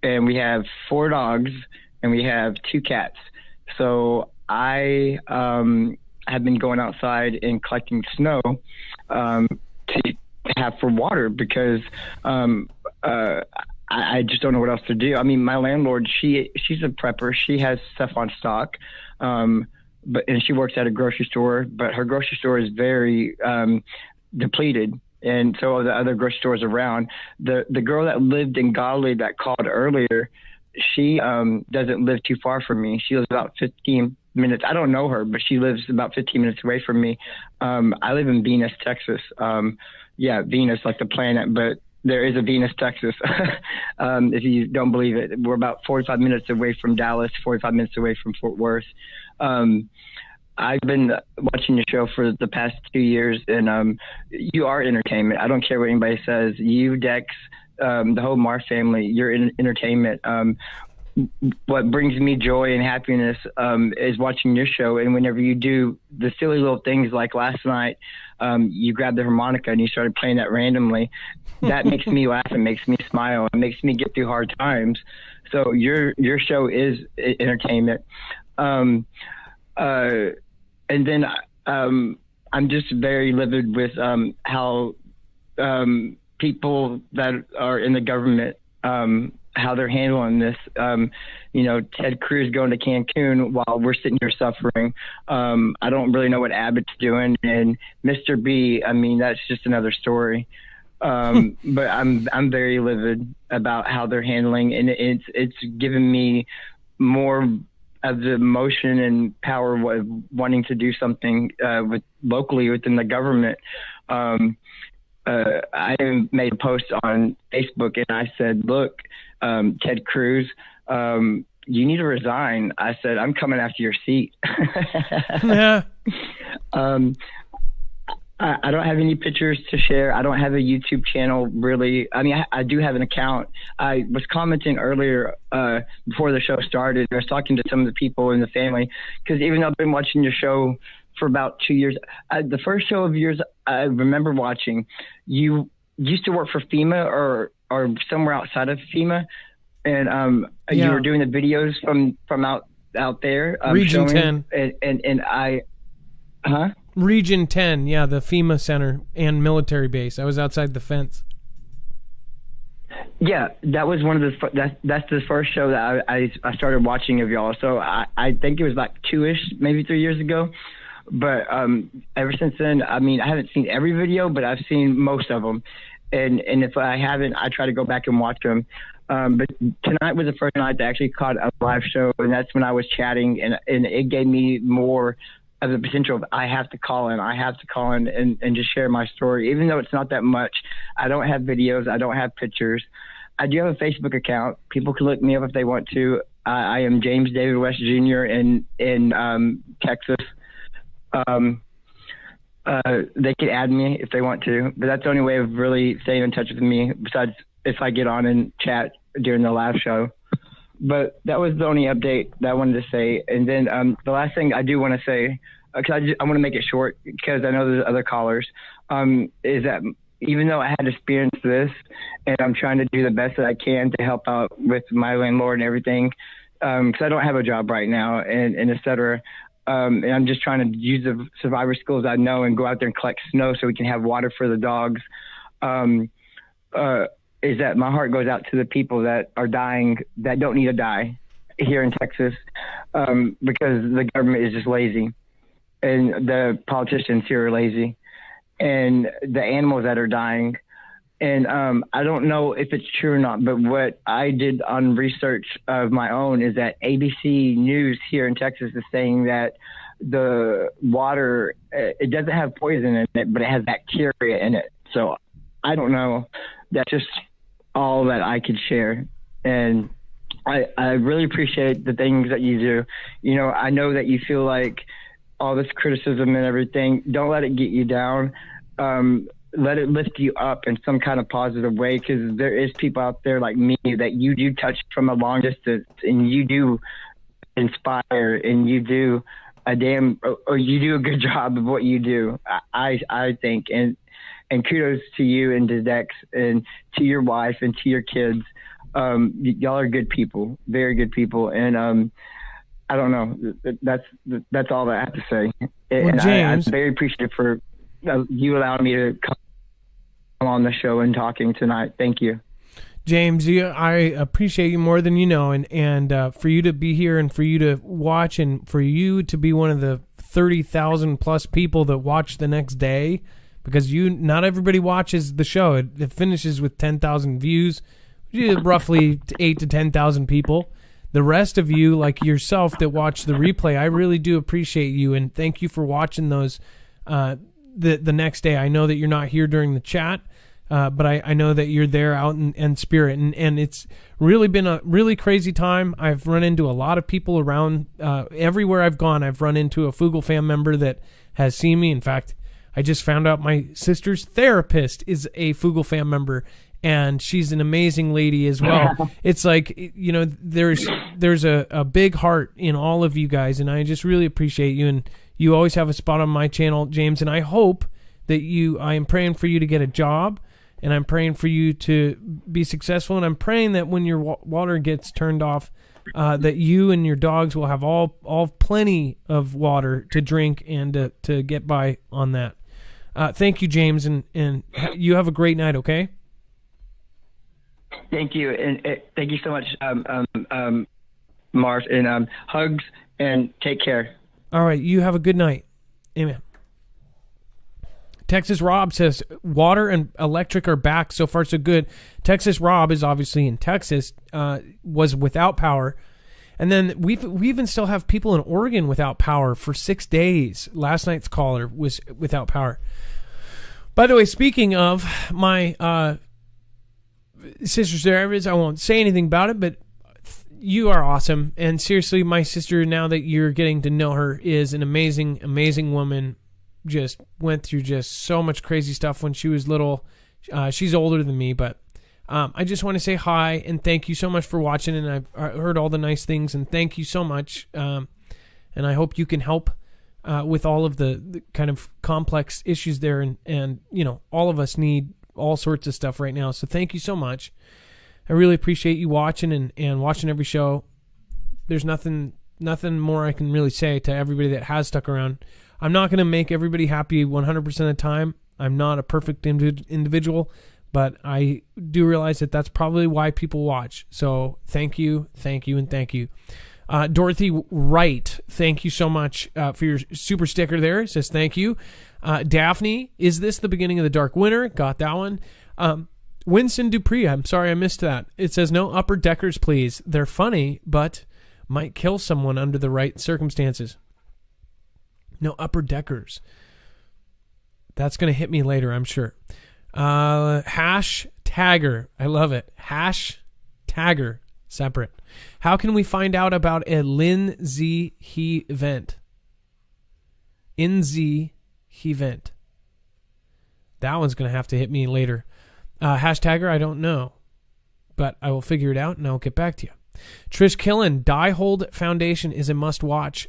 and we have 4 dogs, and we have 2 cats. So I have been going outside and collecting snow to have for water because I just don't know what else to do. I mean, my landlord, she's a prepper. She has stuff on stock. and she works at a grocery store, but her grocery store is very depleted. And so are the other grocery stores around. The girl that lived in Godley that called earlier, she doesn't live too far from me. She lives about 15 minutes. I don't know her, but she lives about 15 minutes away from me. I live in Venus, Texas. Venus, like the planet, but there is a Venus, Texas. If you don't believe it, we're about 45 minutes away from Dallas, 45 minutes away from Fort Worth. I've been watching your show for the past 2 years, and you are entertainment. I don't care what anybody says. You, Dex, the whole Mar family, you're entertainment. What brings me joy and happiness is watching your show. And whenever you do the silly little things like last night, you grabbed the harmonica and you started playing that randomly. That makes me laugh. It makes me smile. It makes me get through hard times. So your show is entertainment. And then I'm just very livid with how people that are in the government, how they're handling this. Ted Cruz going to Cancun while we're sitting here suffering. I don't really know what Abbott's doing. And Mr. B, I mean, that's just another story. But I'm very livid about how they're handling, and it's given me more of the emotion and power of wanting to do something locally within the government. I made a post on Facebook and I said, look, Ted Cruz, you need to resign. I said, I'm coming after your seat. Yeah. I don't have any pictures to share. I don't have a YouTube channel, really. I mean, I do have an account. I was commenting earlier before the show started. I was talking to some of the people in the family, because even though I've been watching your show for about 2 years, the first show of yours I remember watching, you used to work for FEMA or somewhere outside of FEMA, and you were doing the videos from out there. Region 10. And I, huh? Region 10, yeah, the FEMA center and military base. I was outside the fence. Yeah, that was one of that's the first show that I started watching of y'all. So I think it was like 2-ish, maybe 3 years ago. But ever since then, I mean, I haven't seen every video, but I've seen most of them. And if I haven't, I try to go back and watch them. But tonight was the first night that I actually caught a live show, and that's when I was chatting, and it gave me more of the potential of I have to call in and just share my story, even though it's not that much. I don't have videos. I don't have pictures. I do have a Facebook account. People can look me up if they want to. I am James David West Jr. in Texas. They can add me if they want to, but that's the only way of really staying in touch with me, besides if I get on and chat during the live show. But that was the only update that I wanted to say. And then the last thing I do want to say, because I want to make it short, because I know there's other callers, is that even though I had experienced this, and I'm trying to do the best that I can to help out with my landlord and everything, because I don't have a job right now, and et cetera. And I'm just trying to use the survivor skills I know and go out there and collect snow so we can have water for the dogs. Is that my heart goes out to the people that are dying, that don't need to die here in Texas, because the government is just lazy, and the politicians here are lazy, and the animals that are dying. And I don't know if it's true or not, but what I did on research of my own is that ABC News here in Texas is saying that the water, it doesn't have poison in it, but it has bacteria in it. So I don't know. That's just all that I could share. And I really appreciate the things that you do. You know, I know that you feel like all this criticism and everything, don't let it get you down. Let it lift you up in some kind of positive way, because there is people out there like me that you do touch from a long distance, and you do inspire, and you do you do a good job of what you do. I think, and kudos to you and to Dex and to your wife and to your kids. Y'all are good people, very good people. And I don't know, that's all that I have to say. Well, and James, I'm very appreciative for you allowing me to come on the show and talking tonight. Thank you. James, I appreciate you more than you know, and for you to be here and for you to watch and for you to be one of the 30,000 plus people that watch the next day, because not everybody watches the show. It finishes with 10,000 views, roughly 8 to 10,000 people. The rest of you, like yourself, that watch the replay, I really do appreciate you, and thank you for watching those the next day. I know that you're not here during the chat, but I know that you're there out in spirit, and it's really been a really crazy time. I've run into a lot of people around everywhere I've gone. I've run into a Fugel Fam member that has seen me. In fact, I just found out my sister's therapist is a Fugel Fam member, and she's an amazing lady as well. It's like, there's a big heart in all of you guys, and I just really appreciate you, and you always have a spot on my channel, James, and I hope that I am praying for you to get a job, and I'm praying for you to be successful, and I'm praying that when your water gets turned off, that you and your dogs will have all plenty of water to drink and to get by on that. Thank you, James, and you have a great night, okay? Thank you, and thank you so much, Marv, and hugs, and take care. All right, you have a good night. Amen. Texas Rob says, water and electric are back. So far, so good. Texas Rob is obviously in Texas, was without power. And then we even still have people in Oregon without power for 6 days. Last night's caller was without power. By the way, speaking of my sister's therapist, I won't say anything about it, but you are awesome. And seriously, my sister, now that you're getting to know her, is an amazing, amazing woman. Just went through just so much crazy stuff when she was little. She's older than me, but I just want to say hi and thank you so much for watching. And I've heard all the nice things, and thank you so much. And I hope you can help with all of the kind of complex issues there. And all of us need all sorts of stuff right now. So thank you so much. I really appreciate you watching and watching every show. There's nothing more I can really say to everybody that has stuck around. I'm not going to make everybody happy 100% of the time. I'm not a perfect individual, but I do realize that that's probably why people watch. So thank you, and thank you. Dorothy Wright, thank you so much for your super sticker there. It says thank you. Daphne, is this the beginning of the dark winter? Got that one. Winston Dupree, I'm sorry I missed that. It says no upper deckers, please. They're funny, but might kill someone under the right circumstances. No upper deckers. That's going to hit me later, I'm sure. Hash Tagger. I love it. Hash Tagger. Separate. How can we find out about a Lindsay He event? Inzy He event. That one's going to have to hit me later. Hashtagger, I don't know. But I will figure it out and I'll get back to you. Trish Killen, Diehold Foundation is a must-watch.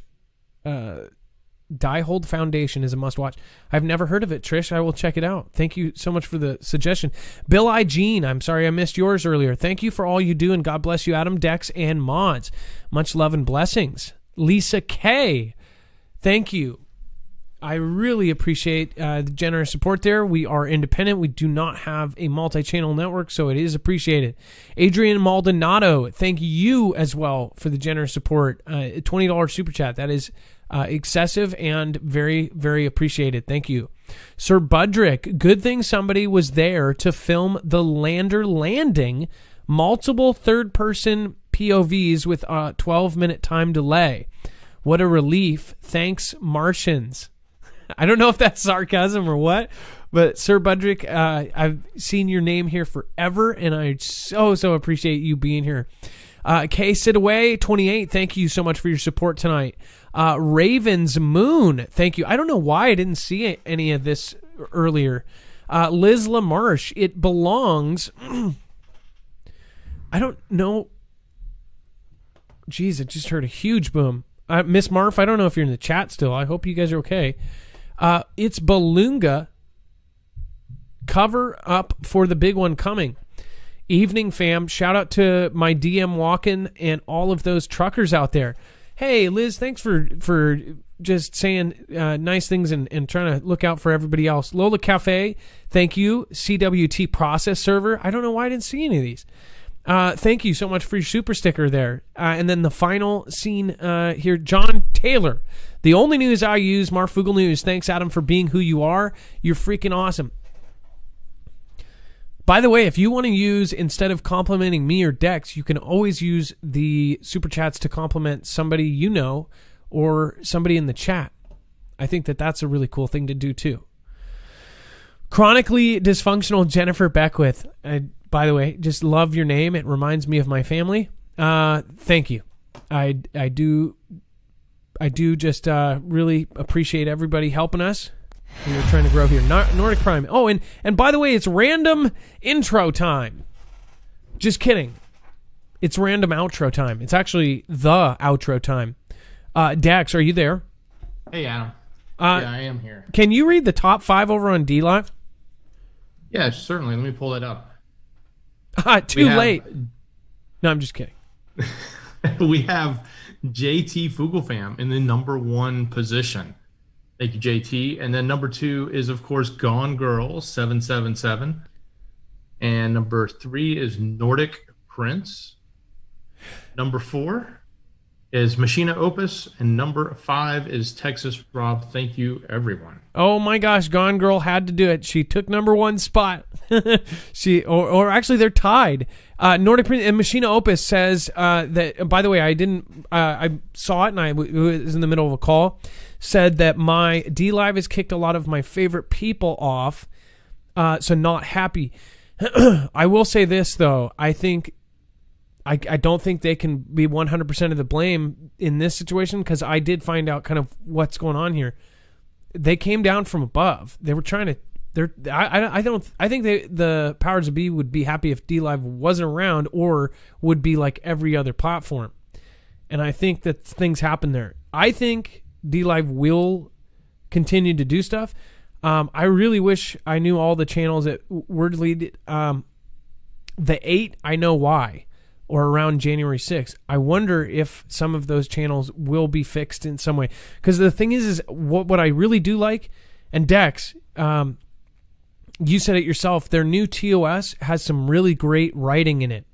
Diehold Foundation is a must-watch. I've never heard of it, Trish. I will check it out. Thank you so much for the suggestion. Bill I. Jean, I'm sorry I missed yours earlier. Thank you for all you do, and God bless you, Adam, Dex, and Mods. Much love and blessings. Lisa K, thank you. I really appreciate the generous support there. We are independent. We do not have a multi-channel network, so it is appreciated. Adrian Maldonado, thank you as well for the generous support. $20 super chat. That is excessive and very, very appreciated. Thank you. Sir Budrick, good thing somebody was there to film the lander landing. Multiple third-person POVs with a 12-minute time delay. What a relief. Thanks, Martians. I don't know if that's sarcasm or what, but Sir Budrick, I've seen your name here forever, and I so appreciate you being here. K. Sidaway, 28, thank you so much for your support tonight. Raven's Moon, thank you. I don't know why I didn't see any of this earlier. Liz LaMarche, it belongs. I don't know. Jeez, I just heard a huge boom. Miss Marf, I don't know if you're in the chat still. I hope you guys are okay. It's Balloonga. Cover up for the big one coming. Evening, fam. Shout out to my DM Walken and all of those truckers out there. Hey, Liz, thanks for just saying nice things and trying to look out for everybody else. Lola Cafe, thank you. CWT Process Server. I don't know why I didn't see any of these. Thank you so much for your super sticker there. And then the final scene here, John Taylor. The only news I use, Marfoogle News. Thanks, Adam, for being who you are. You're freaking awesome. By the way, if you want to use, instead of complimenting me or Dex, you can always use the super chats to compliment somebody you know or somebody in the chat. I think that that's a really cool thing to do too. Chronically dysfunctional Jennifer Beckwith. By the way, just love your name. It reminds me of my family. Thank you. I do just really appreciate everybody helping us. We're trying to grow here. Nordic Prime. Oh, and by the way, it's random intro time. Just kidding. It's random outro time. It's actually the outro time. Dax, are you there? Hey, Adam. Yeah, I am here. Can you read the top 5 over on DLive? Yeah, certainly. Let me pull that up. Too late. No, I'm just kidding. We have JT Fuglefam in the number 1 position. Thank you, JT. And then number 2 is, of course, Gone Girl 777. And number 3 is Nordic Prince. Number 4 is Machina Opus. And number 5 is Texas Rob. Thank you, everyone. Oh my gosh, Gone Girl had to do it. She took number 1 spot. Or actually they're tied. Nordic Prince and Machina Opus says that, by the way, I saw it and I was in the middle of a call, said that my DLive has kicked a lot of my favorite people off, so not happy. I will say this, though. I think I don't think they can be 100% of the blame in this situation, because I did find out kind of what's going on here. They came down from above. They were trying to. I think the powers that be would be happy if DLive wasn't around, or would be like every other platform. And I think that things happen there. I think DLive will continue to do stuff. I really wish I knew all the channels that Wordly. The 8, I know why, or around January 6th. I wonder if some of those channels will be fixed in some way. Because the thing is what I really do like, and Dex, you said it yourself, their new TOS has some really great writing in it.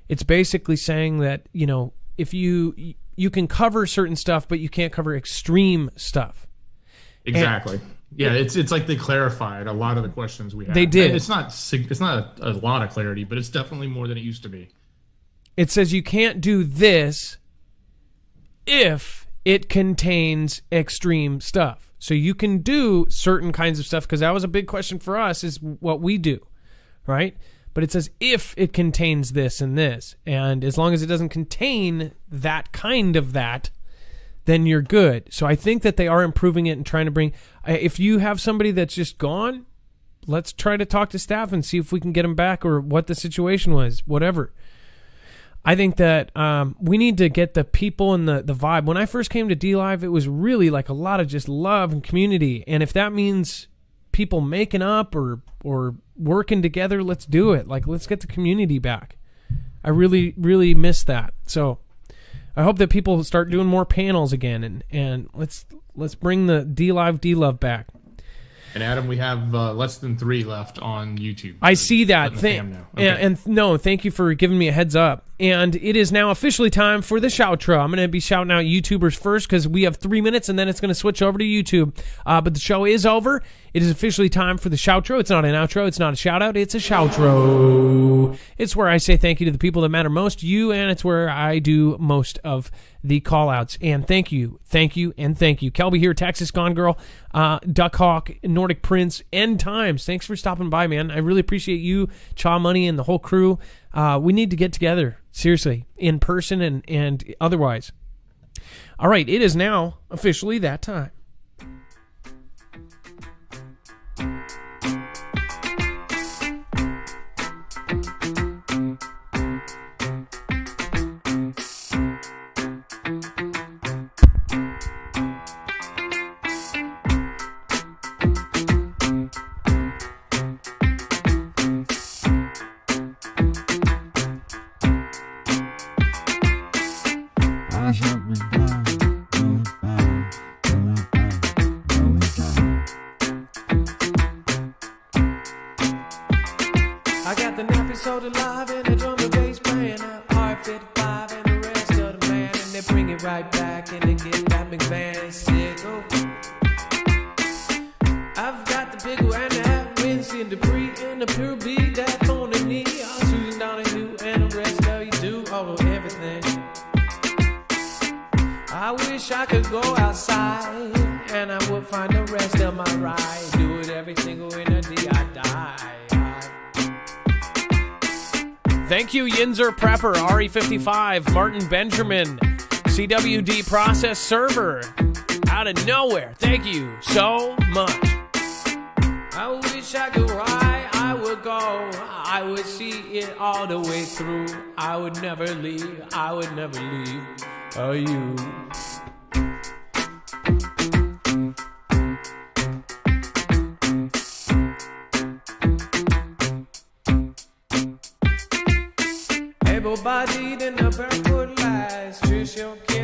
It's basically saying that, if you can cover certain stuff, but you can't cover extreme stuff. Exactly. Yeah, it's like they clarified a lot of the questions we had. They did. It's not a lot of clarity, but it's definitely more than it used to be. It says you can't do this if it contains extreme stuff. So you can do certain kinds of stuff, because that was a big question for us, is what we do, right? But it says if it contains this and this, and as long as it doesn't contain that kind of that, then you're good. So I think that they are improving it and trying to bring... If you have somebody that's just gone, let's try to talk to staff and see if we can get them back, or what the situation was, whatever. I think that we need to get the people and the vibe. When I first came to DLive, it was really like a lot of just love and community. And if that means people making up or working together, let's do it. Like, let's get the community back. I really, really miss that. So I hope that people start doing more panels again, and let's bring the DLive back. And Adam, we have less than 3 left on YouTube. I see that. Okay. And thank you for giving me a heads up. And it is now officially time for the shoutro. I'm going to be shouting out YouTubers first, because we have 3 minutes, and then it's going to switch over to YouTube. But the show is over. It is officially time for the shoutro. It's not an outro. It's not a shout out. It's a shoutro. It's where I say thank you to the people that matter most, you, and it's where I do most of the call outs. And thank you, and thank you. Kelby here, Texas Gone Girl, Duckhawk, Nordic Prince, End Times. Thanks for stopping by, man. I really appreciate you, Chaw Money, and the whole crew. We need to get together, seriously, in person and otherwise. All right, it is now officially that time. I shall be blind. so alive and the drum and bass playing out R55 and the rest of the man, and they bring it right back and they get that McVan sickle. I've got the pickle and the hat, Wincy and Dupree and the pure beat that on the knee. Susan Donahue and the rest of you do all of everything. I wish I could go outside and I would find the rest of my ride. Do it every single day I die. Thank you, Yinzer Prepper, RE55, Martin Benjamin, CWD Process Server, out of nowhere. Thank you so much. I wish I could ride, I would go, I would see it all the way through. I would never leave you. Able-bodied in the barefoot lies, Trish, your kid.